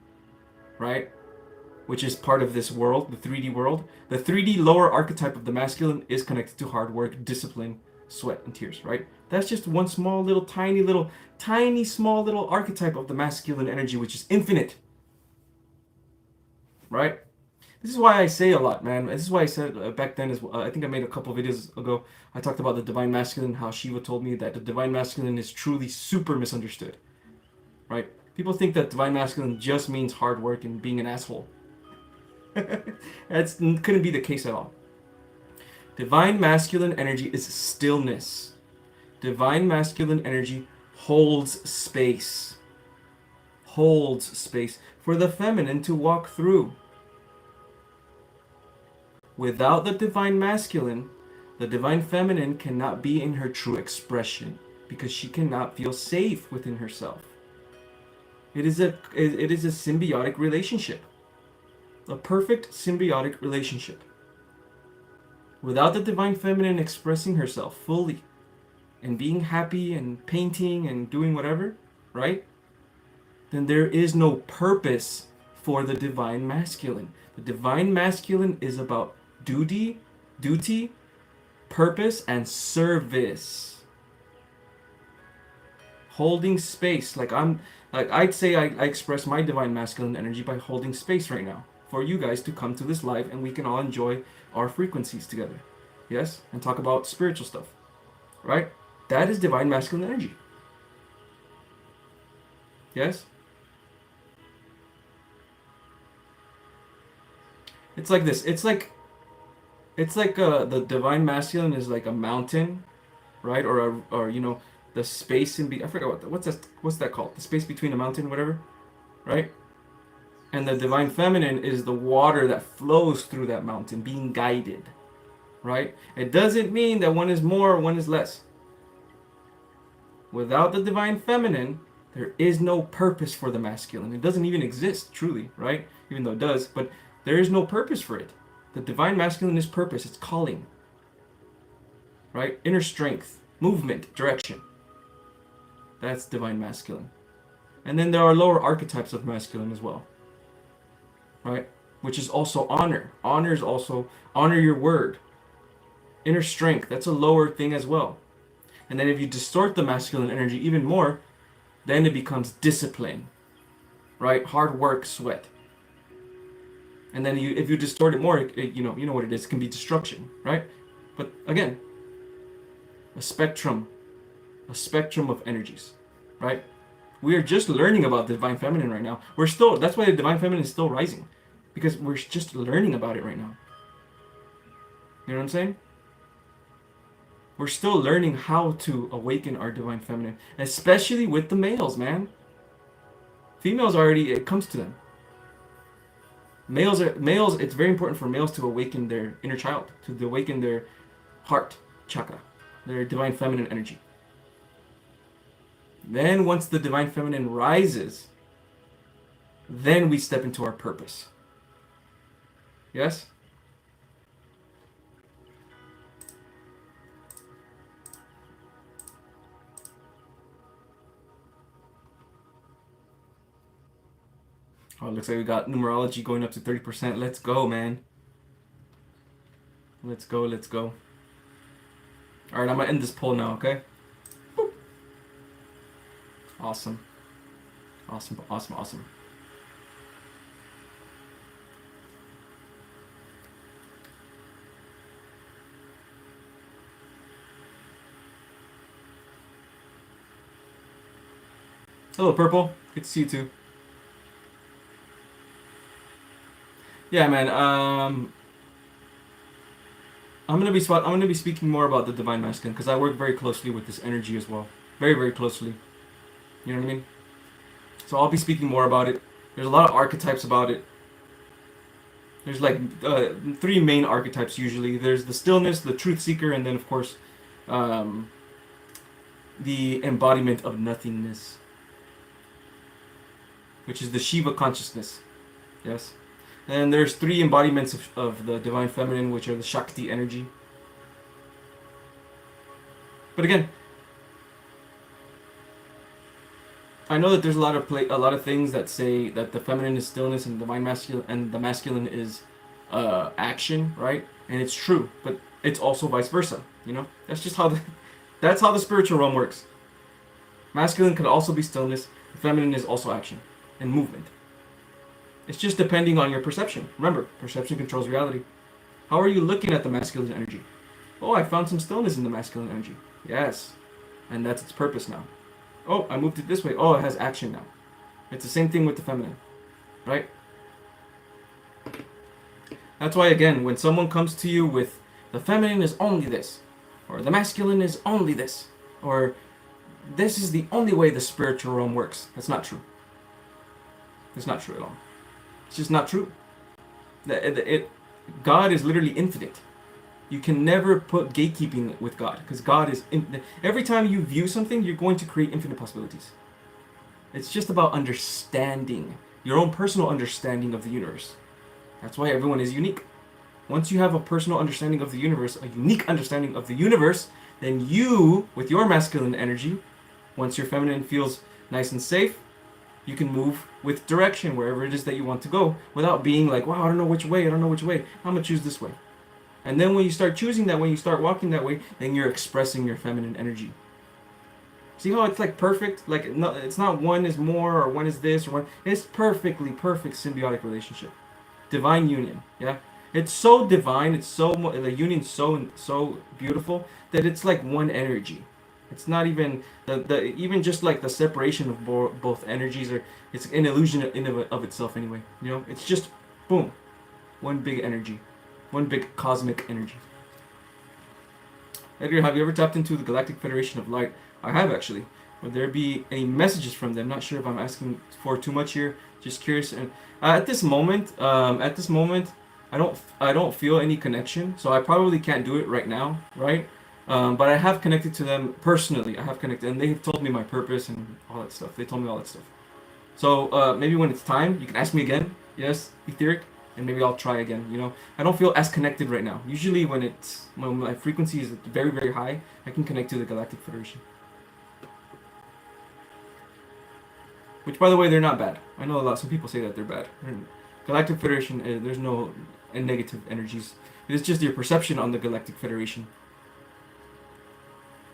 right? Which is part of this world, the 3D world. The 3D lower archetype of the masculine is connected to hard work, discipline, sweat, and tears, right? That's just one small little, tiny, small little archetype of the masculine energy, which is infinite, right? This is why I say a lot, man. This is why I said back then, I think I made a couple videos ago, I talked about the divine masculine, how Shiva told me that the divine masculine is truly super misunderstood, right? People think that divine masculine just means hard work and being an asshole. That couldn't be the case at all. Divine masculine energy is stillness. Divine masculine energy holds space. Holds space for the feminine to walk through. Without the divine masculine, the divine feminine cannot be in her true expression because she cannot feel safe within herself. It is a symbiotic relationship. A perfect symbiotic relationship. Without the divine feminine expressing herself fully and being happy and painting and doing whatever, right? Then there is no purpose for the divine masculine. The divine masculine is about duty, purpose, and service. Holding space. I'd say I express my divine masculine energy by holding space right now for you guys to come to this live and we can all enjoy our frequencies together. Yes? And talk about spiritual stuff. Right? That is divine masculine energy. Yes? It's like this. It's like the divine masculine is like a mountain, right? Or you know, the space I forgot what's that called? The space between a mountain, whatever, right? And the divine feminine is the water that flows through that mountain, being guided, right? It doesn't mean that one is more or one is less. Without the divine feminine, there is no purpose for the masculine. It doesn't even exist, truly, right? Even though it does, but there is no purpose for it. The divine masculine is purpose, it's calling, right? Inner strength, movement, direction. That's divine masculine. And then there are lower archetypes of masculine as well. Right? Which is also honor. Honor is also honor your word. Inner strength, that's a lower thing as well. And then if you distort the masculine energy even more, then it becomes discipline. Right? Hard work, sweat. And then if you distort it more, you know what it is, it can be destruction, right? But again, a spectrum of energies, right? We are just learning about the divine feminine right now. That's why the divine feminine is still rising. Because we're just learning about it right now. You know what I'm saying? We're still learning how to awaken our divine feminine. Especially with the males, man. Females already, it comes to them. Males, it's very important for males to awaken their inner child. To awaken their heart chakra. Their divine feminine energy. Then once the divine feminine rises, then we step into our purpose. Yes? Oh, it looks like we got numerology going up to 30%. Let's go, man. Let's go. Alright, I'm gonna end this poll now, okay? Boop. Awesome. Hello, Purple. Good to see you too. Yeah, man. I'm gonna be speaking more about the divine masculine because I work very closely with this energy as well, very, very closely. You know what I mean? So I'll be speaking more about it. There's a lot of archetypes about it. There's like 3 main archetypes usually. There's the stillness, the truth seeker, and then of course, the embodiment of nothingness. which is the Shiva consciousness. Yes. And there's 3 embodiments of the divine feminine, which are the Shakti energy. But again, I know that there's a lot of things that say that the feminine is stillness and divine masculine, and the masculine is action, right? And it's true, but it's also vice versa. You know, that's just how that's how the spiritual realm works. Masculine could also be stillness. Feminine is also action and movement. It's just depending on your perception. Remember, perception controls reality. How are you looking at the masculine energy? Oh, I found some stillness in the masculine energy. Yes, and that's its purpose now. Oh, I moved it this way. Oh, it has action now. It's the same thing with the feminine, right? That's why, again, when someone comes to you with the feminine is only this, or the masculine is only this, or this is the only way the spiritual realm works, that's not true. It's not true at all. It's just not true. God is literally infinite. You can never put gatekeeping with God, because God is infinite. Every time you view something, you're going to create infinite possibilities. It's just about understanding, your own personal understanding of the universe. That's why everyone is unique. Once you have a personal understanding of the universe, a unique understanding of the universe, then you, with your masculine energy, once your feminine feels nice and safe, you can move with direction wherever it is that you want to go without being like, wow, I don't know which way, I'm going to choose this way. And then when you start choosing that way, you start walking that way, then you're expressing your feminine energy. See how it's like perfect? Like, no, it's not one is more or one is this or one. It's perfect symbiotic relationship. Divine union, yeah? It's so divine, the union's so beautiful that it's like one energy. It's not even, even just like the separation of both energies, it's an illusion of itself anyway. You know, it's just, boom, one big energy. One big cosmic energy. Edgar, have you ever tapped into the Galactic Federation of Light? I have, actually. Would there be any messages from them? Not sure if I'm asking for too much here. Just curious. And at this moment, I don't feel any connection, so I probably can't do it right now, right? But I have connected to them personally. I have connected, and they've told me my purpose and all that stuff. They told me all that stuff. So maybe when it's time, you can ask me again. Yes, etheric. And maybe I'll try again, you know. I don't feel as connected right now. Usually when my frequency is very, very high, I can connect to the Galactic Federation. Which, by the way, they're not bad. I know some people say that they're bad. Galactic Federation, there's no negative energies. It's just your perception on the Galactic Federation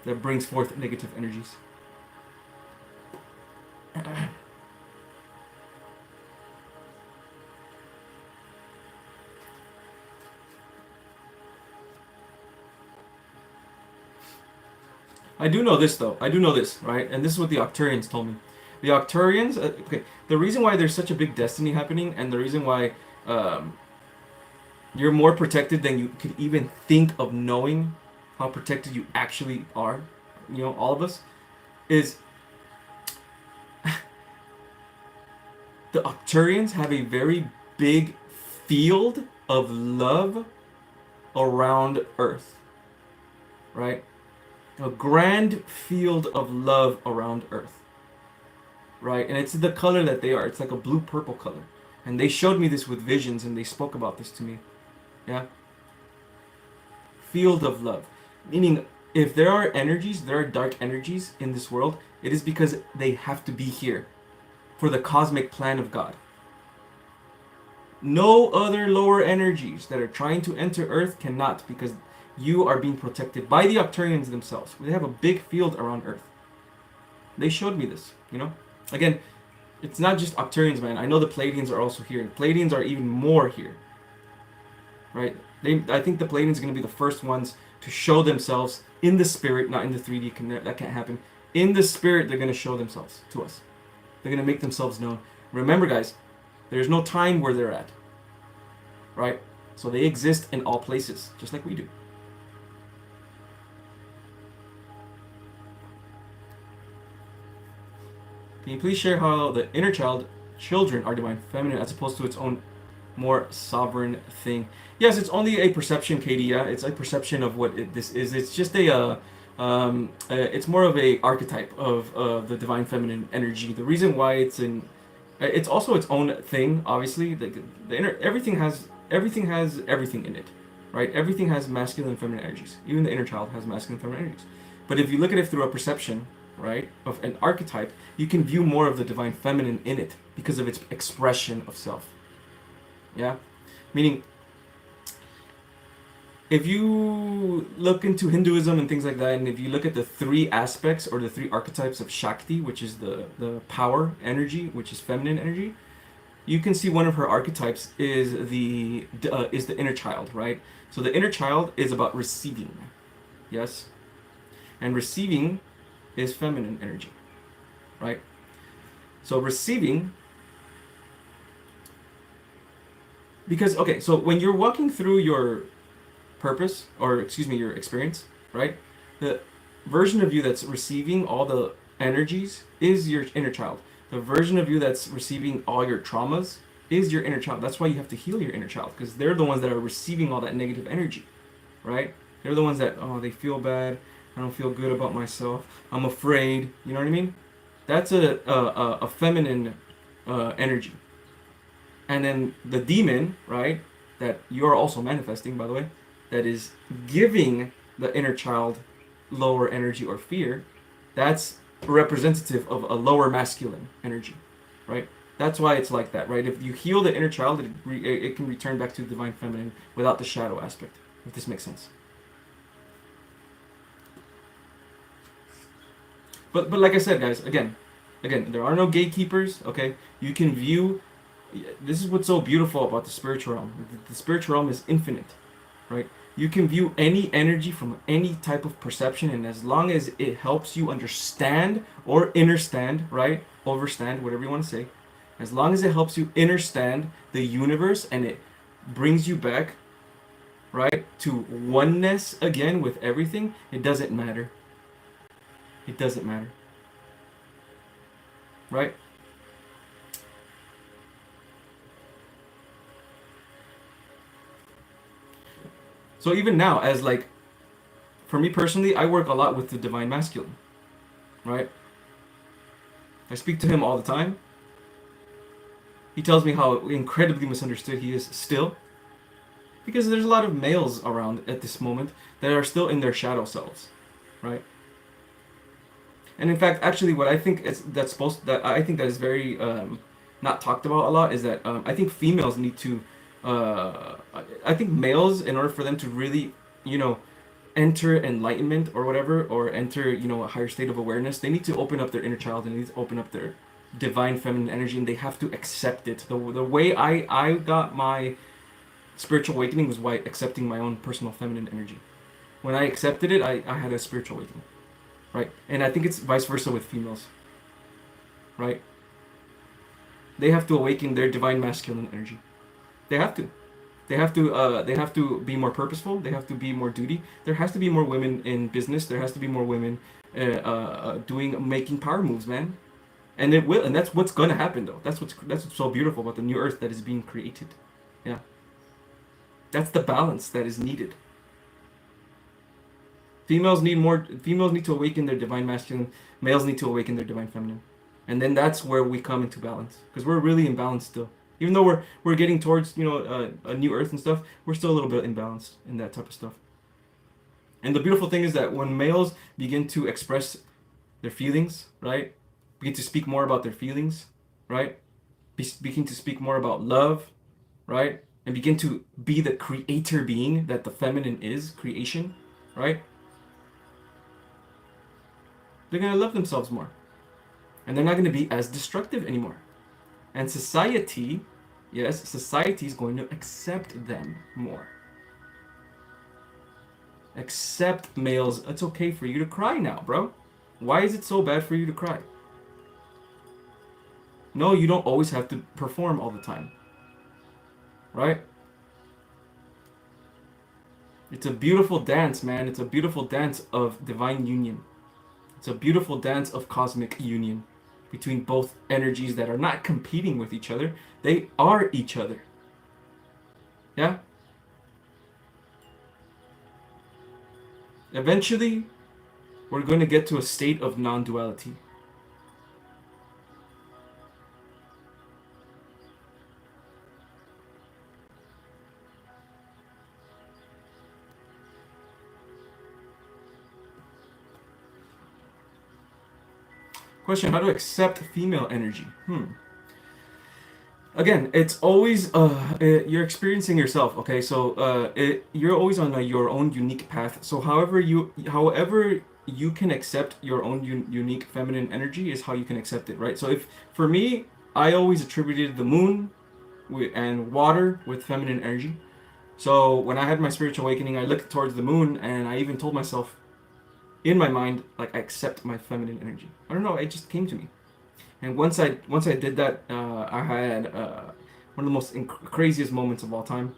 that brings forth negative energies. I do know this, though. I do know this, right? And this is what the Octurians told me. The Octurians, okay, the reason why there's such a big destiny happening, and the reason why you're more protected than you could even think of knowing how protected you actually are, you know, all of us, is the Octurians have a very big field of love around Earth, right? A grand field of love around Earth, right? And it's the color that they are. It's like a blue-purple color. And they showed me this with visions, and they spoke about this to me. Yeah? Field of love. Meaning, if there are energies, there are dark energies in this world, it is because they have to be here for the cosmic plan of God. No other lower energies that are trying to enter Earth cannot, because you are being protected by the Octurians themselves. They have a big field around Earth. They showed me this, you know? Again, it's not just Octurians, man. I know the Pleiadians are also here. And Pleiadians are even more here. Right? I think the Pleiadians are going to be the first ones to show themselves in the spirit, not in the 3D. That can't happen. In the spirit, they're going to show themselves to us. They're going to make themselves known. Remember, guys, there's no time where they're at. Right? So they exist in all places, just like we do. Can you please share how the inner children are divine feminine as opposed to its own more sovereign thing? Yes, it's only a perception, Katie. Yeah, it's a perception of what this is. It's just it's more of a archetype of the divine feminine energy. The reason why it's It's also its own thing, obviously. The inner everything has everything in it, right? Everything has masculine and feminine energies. Even the inner child has masculine and feminine energies. But if you look at it through a perception, right, of an archetype, you can view more of the divine feminine in it because of its expression of self. Yeah, meaning if you look into Hinduism and things like that, and if you look at the three aspects or the three archetypes of Shakti, which is the power energy, which is feminine energy, you can see one of her archetypes is the inner child, right? So the inner child is about receiving, yes, and receiving is feminine energy, right? So receiving, because okay, so when you're walking through your purpose, or excuse me, your experience, right? The version of you that's receiving all the energies is your inner child. The version of you that's receiving all your traumas is your inner child. That's why you have to heal your inner child, because they're the ones that are receiving all that negative energy, right? They're the ones that, oh, they feel bad. I don't feel good about myself. I'm afraid. You know what I mean? That's a feminine energy. And then the demon, right? That you're also manifesting, by the way, that is giving the inner child lower energy or fear, that's representative of a lower masculine energy, right? That's why it's like that, right? If you heal the inner child, it can return back to divine feminine without the shadow aspect, if this makes sense. But like I said, guys, again, there are no gatekeepers, okay? You can view, this is what's so beautiful about the spiritual realm. The spiritual realm is infinite, right? You can view any energy from any type of perception, and as long as it helps you understand or understand, right? Overstand, whatever you want to say. As long as it helps you understand the universe and it brings you back, right, to oneness again with everything, it doesn't matter. It doesn't matter. Right? So even now, as like, for me personally, I work a lot with the divine masculine, right? I speak to him all the time. He tells me how incredibly misunderstood he is still, because there's a lot of males around at this moment that are still in their shadow selves, right? And in fact, actually, what I think is that I think that is very not talked about a lot is that I think females need to. I think males, in order for them to really, you know, enter enlightenment or whatever, or enter, you know, a higher state of awareness, they need to open up their inner child and they need to open up their divine feminine energy, and they have to accept it. The way I got my spiritual awakening was by accepting my own personal feminine energy. When I accepted it, I had a spiritual awakening. Right? And I think it's vice versa with females. Right? They have to awaken their divine masculine energy. They have to. They have to be more purposeful. They have to be more duty. There has to be more women in business. There has to be more women making power moves, man. And it will, and that's what's gonna happen though. That's what's so beautiful about the new earth that is being created. Yeah. That's the balance that is needed. Females need to awaken their divine masculine. Males need to awaken their divine feminine. And then that's where we come into balance. Because we're really imbalanced still. Even though we're getting towards, you know, a new earth and stuff, we're still a little bit imbalanced in that type of stuff. And the beautiful thing is that when males begin to express their feelings, right? Begin to speak more about their feelings, right? Begin to speak more about love, right? And begin to be the creator being that the feminine is, creation, right? They're going to love themselves more. And they're not going to be as destructive anymore. And society, yes, society is going to accept them more. Accept males. It's okay for you to cry now, bro. Why is it so bad for you to cry? No, you don't always have to perform all the time. Right? It's a beautiful dance, man. It's a beautiful dance of divine union. It's a beautiful dance of cosmic union between both energies that are not competing with each other. They are each other. Yeah? Eventually, we're going to get to a state of non-duality. Question: how to accept female energy? Again, it's always you're experiencing yourself. Okay, so you're always on your own unique path. So however you can accept your own unique feminine energy is how you can accept it, right? So if for me, I always attributed the moon and water with feminine energy. So when I had my spiritual awakening, I looked towards the moon, and I even told myself in my mind, like, I accept my feminine energy. I don't know, it just came to me. And once I did that, I had one of the most craziest moments of all time.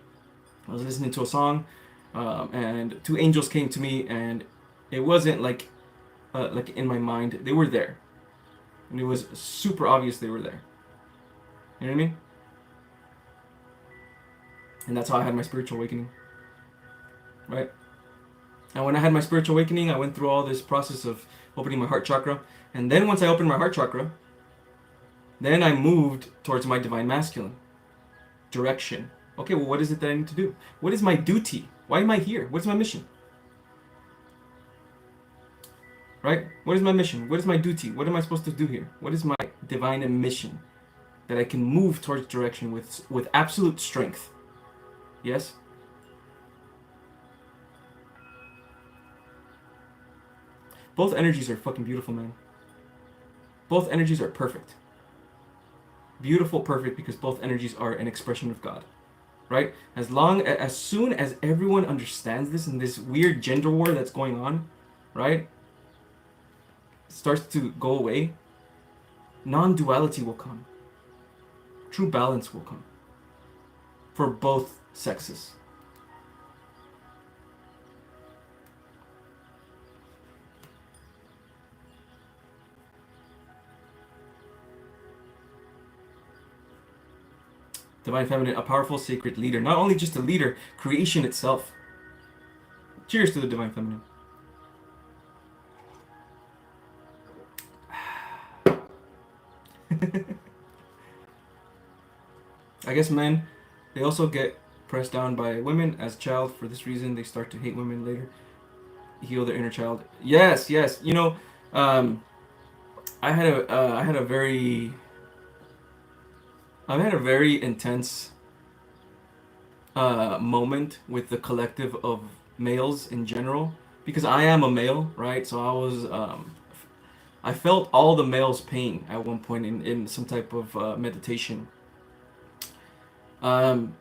I was listening to a song, and two angels came to me, and it wasn't like in my mind. They were there, and it was super obvious they were there. You know what I mean? And that's how I had my spiritual awakening, right? And when I had my spiritual awakening, I went through all this process of opening my heart chakra, and then once I opened my heart chakra, then I moved towards my divine masculine direction. Okay, well, what is it that I need to do? What is my duty? Why am I here? What's my mission? Right? What is my mission? What is my duty? What am I supposed to do here? What is my divine mission that I can move towards direction with absolute strength? Yes? Both energies are fucking beautiful, man. Both energies are perfect. Beautiful, perfect, because both energies are an expression of God. Right? As soon as everyone understands this and this weird gender war that's going on, right, starts to go away, non-duality will come. True balance will come for both sexes. Divine Feminine, a powerful sacred leader. Not only just a leader, creation itself. Cheers to the Divine Feminine. I guess men, they also get pressed down by women as child. For this reason, they start to hate women later. Heal their inner child. Yes, yes. You know, I had a very intense moment with the collective of males in general, because I am a male, right? So I felt all the males' pain at one point in some type of meditation. And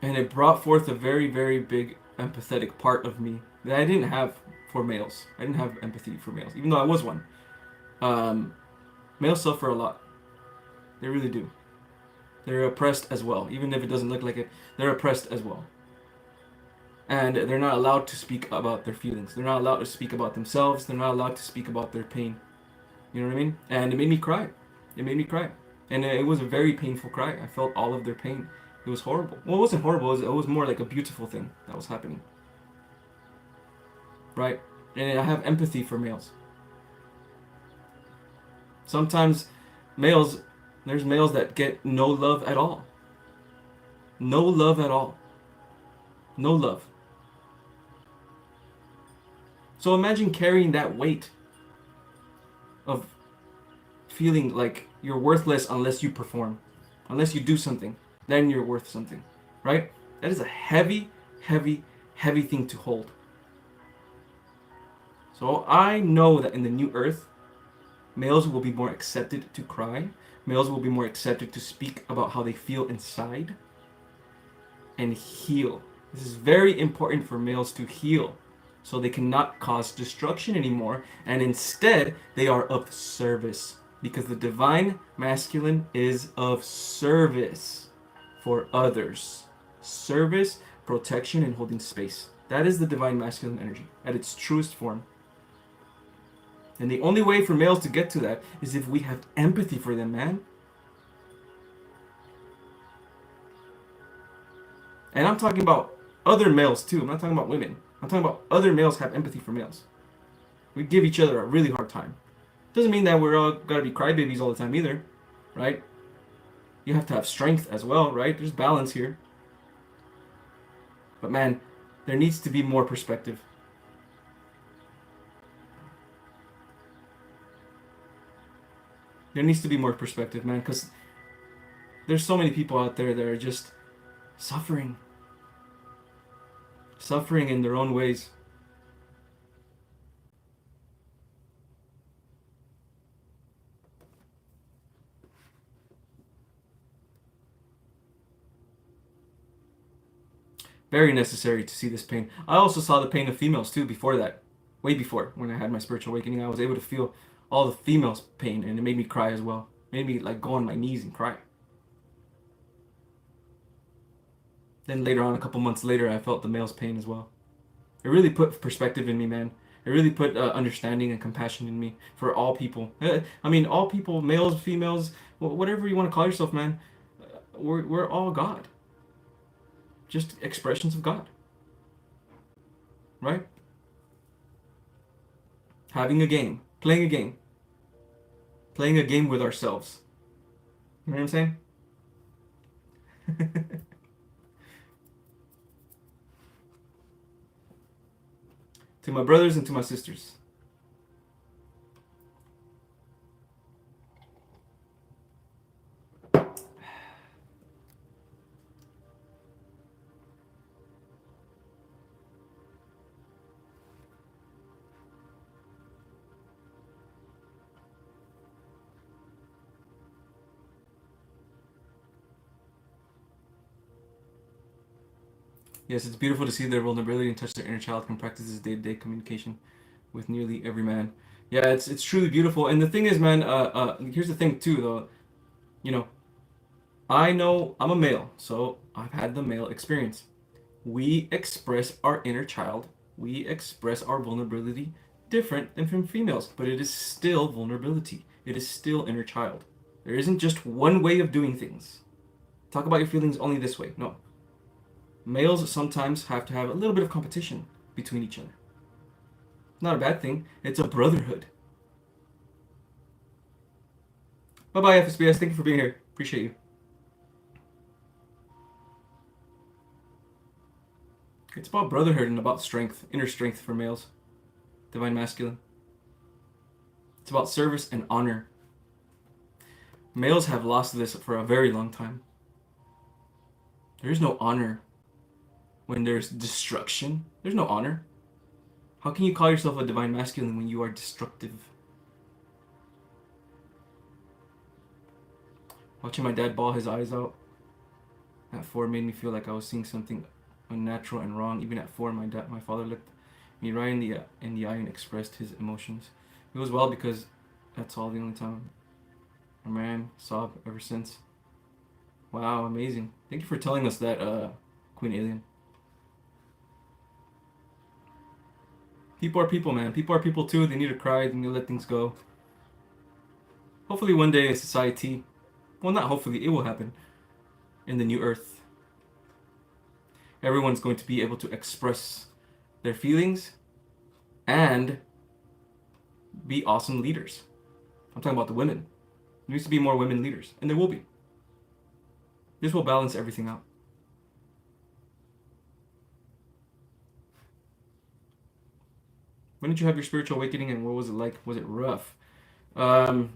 it brought forth a very, very big empathetic part of me that I didn't have for males. I didn't have empathy for males, even though I was one. Males suffer a lot. They really do. They're oppressed as well. Even if it doesn't look like it, they're oppressed as well. And they're not allowed to speak about their feelings. They're not allowed to speak about themselves. They're not allowed to speak about their pain. You know what I mean? And it made me cry. It made me cry. And it was a very painful cry. I felt all of their pain. It was horrible. Well, it wasn't horrible. It was more like a beautiful thing that was happening. Right? And I have empathy for males. Sometimes there's males that get no love at all. No love at all. No love. So imagine carrying that weight of feeling like you're worthless unless you perform, unless you do something, then you're worth something, right? That is a heavy, heavy, heavy thing to hold. So I know that in the new earth, males will be more accepted to cry. Males will be more accepted to speak about how they feel inside and heal. This is very important for males to heal, so they cannot cause destruction anymore, and instead they are of service, because the divine masculine is of service for others. Service, protection, and holding space. That is the divine masculine energy at its truest form. And the only way for males to get to that is if we have empathy for them, man. And I'm talking about other males too. I'm not talking about women. I'm talking about other males have empathy for males. We give each other a really hard time. Doesn't mean that we're all gotta be crybabies all the time either, right? You have to have strength as well, right? There's balance here. But man, there needs to be more perspective. There needs to be more perspective, man, because there's so many people out there that are just suffering in their own ways. Very necessary to see this pain. I also saw the pain of females too before that. Way before, when I had my spiritual awakening, I was able to feel all the females' pain, and it made me cry as well. It made me like go on my knees and cry. Then later on, a couple months later, I felt the male's pain as well. It really put perspective in me, man. It really put understanding and compassion in me for all people. I mean, all people, males, females, whatever you want to call yourself, man. We're all God. Just expressions of God. Right? Having a game. Playing a game. Playing a game with ourselves. You know what I'm saying? To my brothers and to my sisters. Yes, it's beautiful to see their vulnerability and touch their inner child can practice this day-to-day communication with nearly every man. Yeah, it's truly beautiful. And the thing is, man, here's the thing too, though. You know, I know I'm a male, so I've had the male experience. We express our inner child. We express our vulnerability different than from females, but it is still vulnerability. It is still inner child. There isn't just one way of doing things. Talk about your feelings only this way. No. Males sometimes have to have a little bit of competition between each other. Not a bad thing. It's a brotherhood. Bye-bye, FSBS. Thank you for being here. Appreciate you. It's about brotherhood and about strength, inner strength for males. Divine masculine. It's about service and honor. Males have lost this for a very long time. There is no honor when there's destruction. There's no honor. How can you call yourself a divine masculine when you are destructive? Watching my dad bawl his eyes out at 4 made me feel like I was seeing something unnatural and wrong. Even at 4, my father looked me right in the eye and expressed his emotions. It was well because that's all the only time a man sobbed ever since. Wow, amazing. Thank you for telling us that, Queen Alien. People are people, man. People are people too. They need to cry. They need to let things go. Hopefully one day in society, well, not hopefully, it will happen in the new earth. Everyone's going to be able to express their feelings and be awesome leaders. I'm talking about the women. There needs to be more women leaders, and there will be. This will balance everything out. When did you have your spiritual awakening, and what was it like? Was it rough? I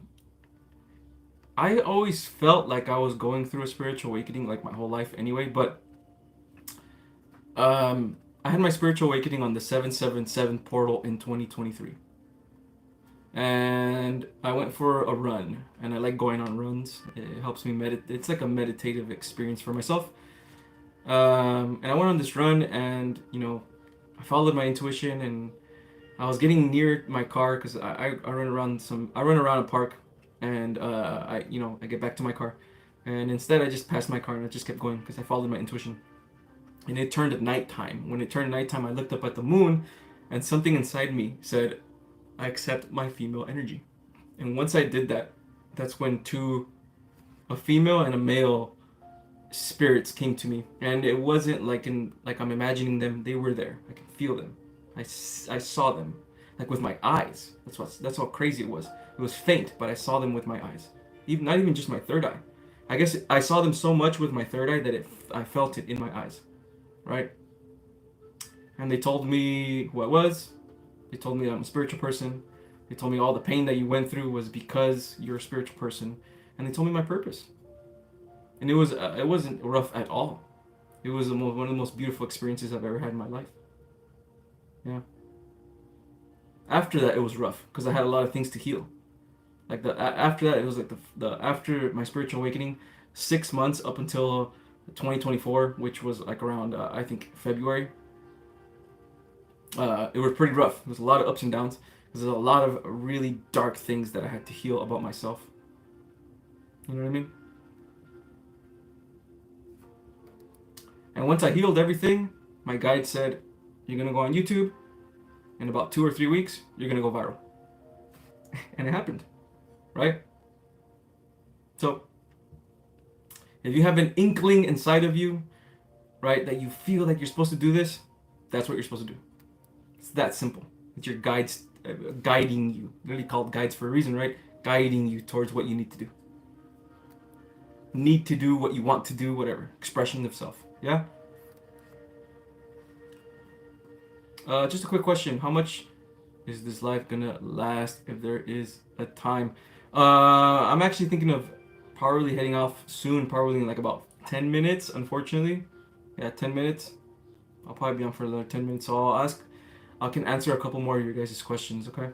always felt like I was going through a spiritual awakening like my whole life anyway, but I had my spiritual awakening on the 777 portal in 2023. And I went for a run, and I like going on runs. It helps me meditate. It's like a meditative experience for myself. And I went on this run, and I followed my intuition, and I was getting near my car because I run around a park, and I get back to my car, and instead I just passed my car and I just kept going because I followed my intuition. And it turned at nighttime. When it turned nighttime, I looked up at the moon, and something inside me said, I accept my female energy. And once I did that, that's when a female and a male spirits came to me. And it wasn't like I'm imagining them. They were there. I can feel them. I saw them, like with my eyes. That's how crazy it was. It was faint, but I saw them with my eyes. Not even just my third eye. I guess I saw them so much with my third eye that I felt it in my eyes, right? And they told me who I was. They told me that I'm a spiritual person. They told me all the pain that you went through was because you're a spiritual person, and they told me my purpose. And it wasn't rough at all. It was one of the most beautiful experiences I've ever had in my life. Yeah. After that, it was rough because I had a lot of things to heal. Like after that, it was like the after my spiritual awakening, 6 months up until 2024, which was like around I think February. It was pretty rough. There was a lot of ups and downs. There's a lot of really dark things that I had to heal about myself. You know what I mean? And once I healed everything, my guide said, "You're gonna go on YouTube. In about 2 or 3 weeks, you're gonna go viral." And it happened, right? So, if you have an inkling inside of you, right, that you feel like you're supposed to do this, that's what you're supposed to do. It's that simple. It's your guides guiding you. Literally called guides for a reason, right? Guiding you towards what you need to do. Need to do what you want to do, whatever. Expression of self. Yeah? Just a quick question. How much is this life gonna last if there is a time? I'm actually thinking of probably heading off soon, probably in like about 10 minutes, unfortunately. Yeah, 10 minutes. I'll probably be on for another 10 minutes, so I can answer a couple more of your guys' questions, okay?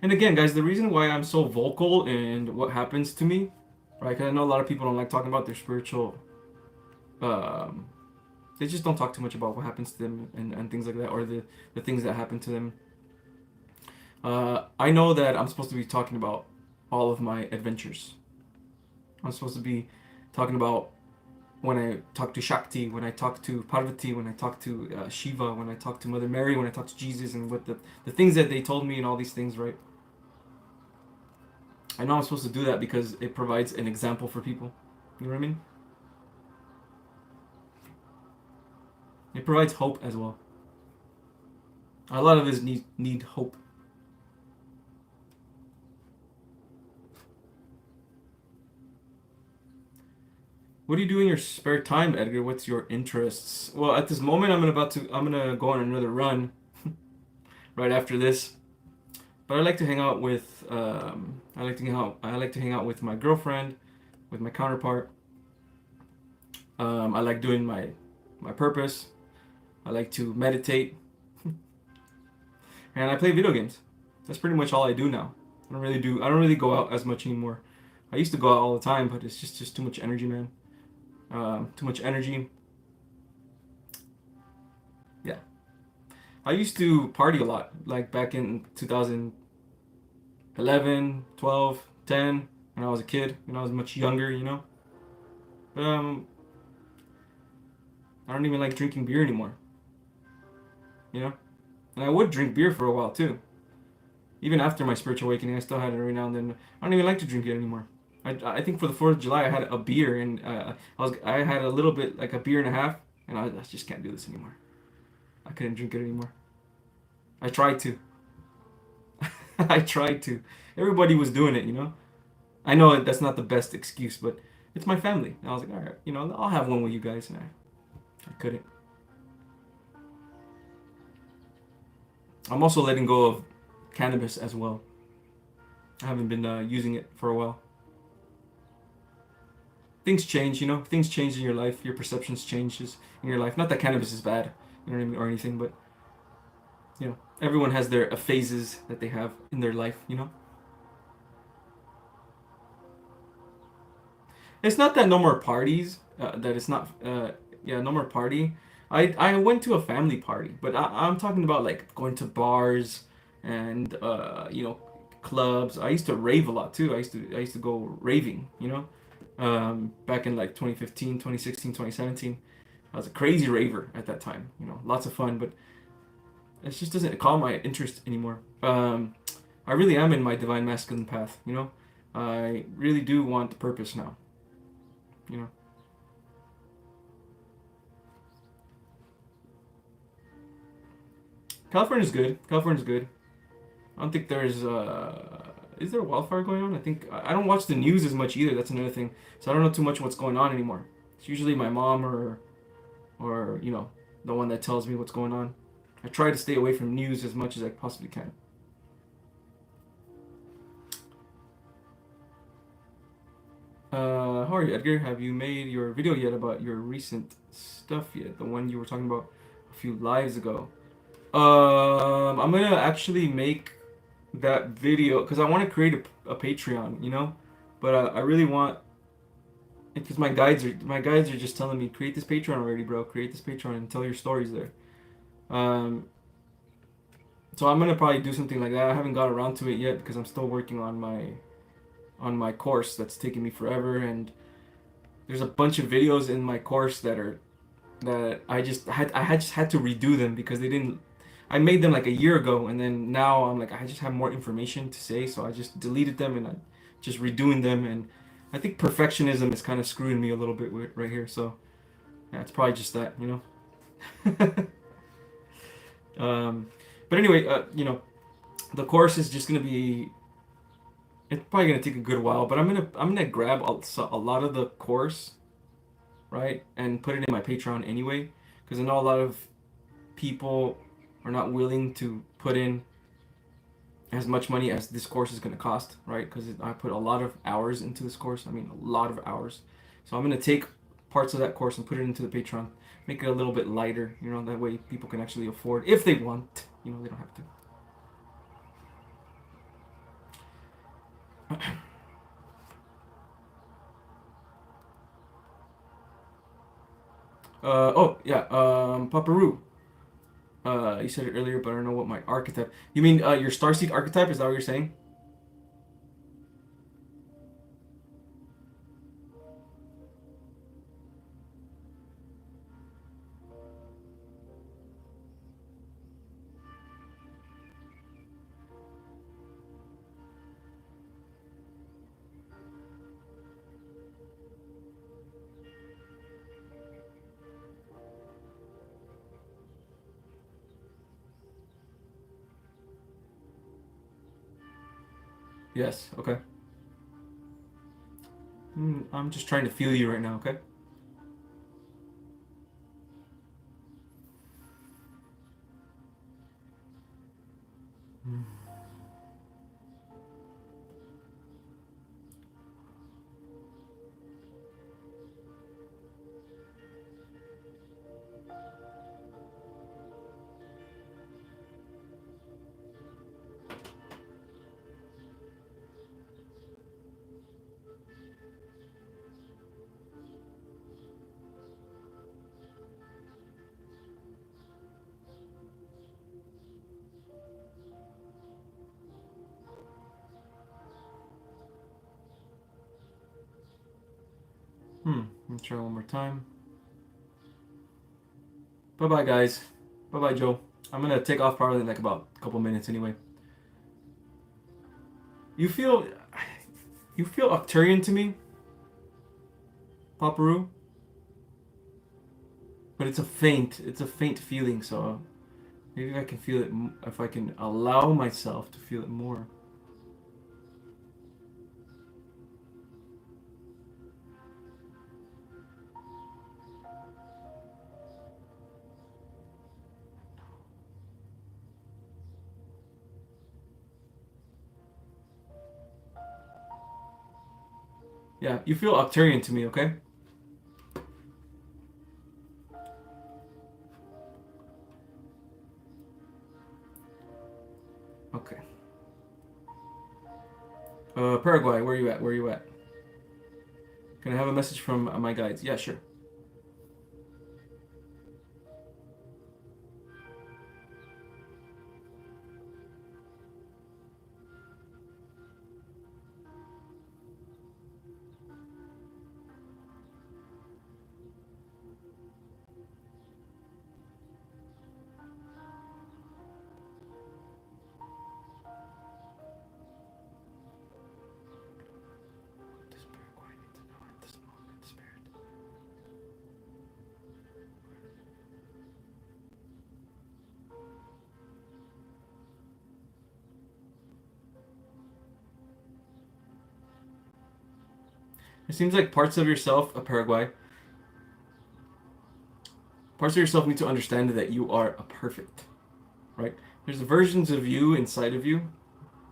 And again, guys, the reason why I'm so vocal in what happens to me, right? Because I know a lot of people don't like talking about their spiritual, they just don't talk too much about what happens to them and things like that, or the things that happen to them. I know that I'm supposed to be talking about all of my adventures. I'm supposed to be talking about when I talk to Shakti, when I talk to Parvati, when I talk to Shiva, when I talk to Mother Mary, when I talk to Jesus, and what the things that they told me and all these things, right? I know I'm supposed to do that because it provides an example for people. You know what I mean? It provides hope as well. A lot of us need hope. What do you do in your spare time, Edgar? What's your interests? Well, at this moment, I'm gonna go on another run right after this. But I like to hang out with I like to hang out with my girlfriend, with my counterpart. I like doing my purpose. I like to meditate, and I play video games. That's pretty much all I do now. I don't really go out as much anymore. I used to go out all the time, but it's just too much energy, man. Too much energy. Yeah. I used to party a lot, like back in 2011, 12, 10, when I was a kid, when I was much younger, you know. But I don't even like drinking beer anymore. You know? And I would drink beer for a while too. Even after my spiritual awakening, I still had it every now and then. I don't even like to drink it anymore. I think for the 4th of July, I had a beer, and I had a little bit, like a beer and a half, and I just can't do this anymore. I couldn't drink it anymore. I tried to. I tried to. Everybody was doing it, you know? I know that's not the best excuse, but it's my family. And I was like, all right, you know, I'll have one with you guys, and I couldn't. I'm also letting go of cannabis as well. I haven't been using it for a while. Things change, you know. Things change in your life. Your perceptions changes in your life. Not that cannabis is bad, you know what I mean, or anything, but you know, everyone has their phases that they have in their life, you know. It's not that no more parties. That it's not. Yeah, no more party. I went to a family party, but I'm talking about like going to bars and you know, clubs. I used to rave a lot too. I used to go raving, you know. Back in like 2015, 2016, 2017. I was a crazy raver at that time, you know, lots of fun, but it just doesn't call my interest anymore. I really am in my divine masculine path, you know. I really do want the purpose now, you know. California's good. California's good. I don't think there's is there a wildfire going on? I don't watch the news as much either. That's another thing. So I don't know too much what's going on anymore. It's usually my mom or you know, the one that tells me what's going on. I try to stay away from news as much as I possibly can. How are you, Edgar? Have you made your video yet about your recent stuff yet? The one you were talking about a few lives ago. I'm gonna actually make that video because I want to create a Patreon, you know, but I really want because my guides are just telling me create this Patreon already, bro. Create this Patreon and tell your stories there. Um, so I'm gonna probably do something like that. I haven't got around to it yet because I'm still working on my course that's taking me forever, and there's a bunch of videos in my course that I just had to redo them because they didn't. I made them like a year ago, and then now I'm like I just have more information to say, so I just deleted them and I'm just redoing them. And I think perfectionism is kind of screwing me a little bit right here. So yeah, it's probably just that, you know. um, but anyway, the course is just gonna be. It's probably gonna take a good while, but I'm gonna grab a lot of the course, right, and put it in my Patreon anyway, because I know a lot of people are not willing to put in as much money as this course is going to cost, right? Because I put a lot of hours into this course. I mean, a lot of hours. So I'm going to take parts of that course and put it into the Patreon, make it a little bit lighter, you know, that way people can actually afford if they want, you know, they don't have to. Oh, yeah, Paparu. You said it earlier, but I don't know what my archetype. You mean your starseed archetype? Is that what you're saying? Yes. Okay. I'm just trying to feel you right now. Okay. Let me try one more time. Bye bye, guys. Bye bye, Joe. I'm gonna take off probably in like about a couple minutes anyway. You feel, you feel Octarian to me, Paparu, but it's a faint feeling. So maybe I can feel it if I can allow myself to feel it more. Yeah, you feel Octarian to me, okay? Okay. Paraguay, where you at? Where you at? Can I have a message from my guides? Yeah, sure. What does Paraguay need to know at this moment, Spirit? It seems like parts of yourself, Paraguay, parts of yourself need to understand that you are a perfect. right? There's versions of you inside of you.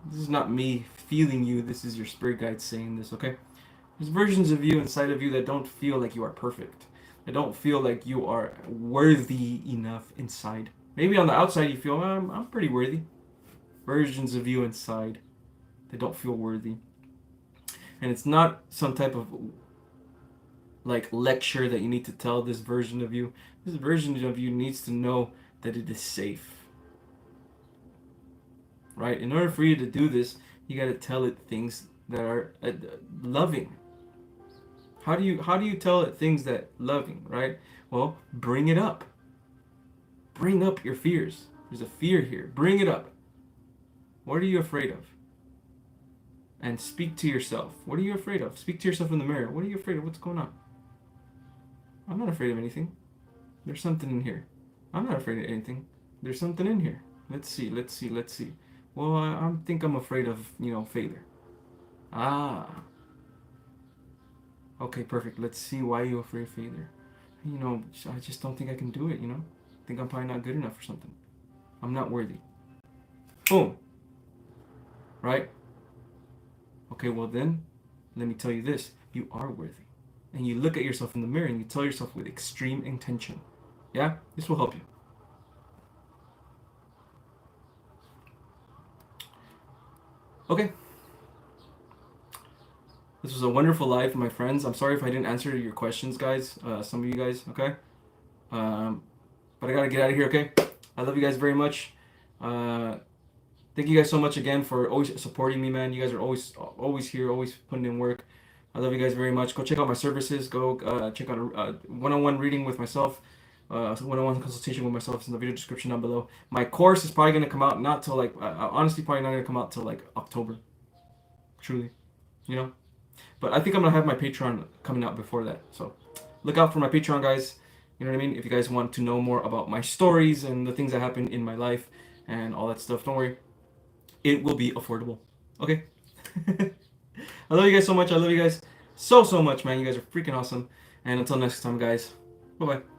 This is not me feeling you. This is your spirit guide saying this, okay? There's versions of you inside of you that don't feel like you are perfect. That don't feel like you are worthy enough inside. Maybe on the outside you feel, I'm pretty worthy. Versions of you inside that don't feel worthy. And it's not some type of like lecture that you need to tell this version of you. This version of you needs to know that it is safe. Right? In order for you to do this, you got to tell it things that are loving. How do you tell it things that loving, right? Well, bring it up. Bring up your fears. There's a fear here. Bring it up. What are you afraid of? And speak to yourself. What are you afraid of? Speak to yourself in the mirror. What are you afraid of? What's going on? I'm not afraid of anything. There's something in here. I'm not afraid of anything. There's something in here. Let's see. Well, I think I'm afraid of, failure. Ah. Okay, perfect. Let's see why you're afraid of failure. I just don't think I can do it, I think I'm probably not good enough for something. I'm not worthy. Boom. Right? Okay, well then, let me tell you this. You are worthy. And you look at yourself in the mirror and you tell yourself with extreme intention. Yeah? This will help you. Okay. This was a wonderful live, my friends. I'm sorry if I didn't answer your questions, guys. Some of you guys, okay? But I gotta get out of here, okay? I love you guys very much. Thank you guys so much again for always supporting me, man. You guys are always here, always putting in work. I love you guys very much. Go check out my services. Go check out a one-on-one reading with myself. One-on-one consultation with myself is in the video description down below. My course is probably gonna come out not till honestly probably not gonna come out till October. Truly, But I think I'm gonna have my Patreon coming out before that. So look out for my Patreon, guys. You know what I mean? If you guys want to know more about my stories and the things that happen in my life and all that stuff, don't worry. It will be affordable. Okay? I love you guys so much. I love you guys so much, man. You guys are freaking awesome. And until next time, guys. Bye-bye.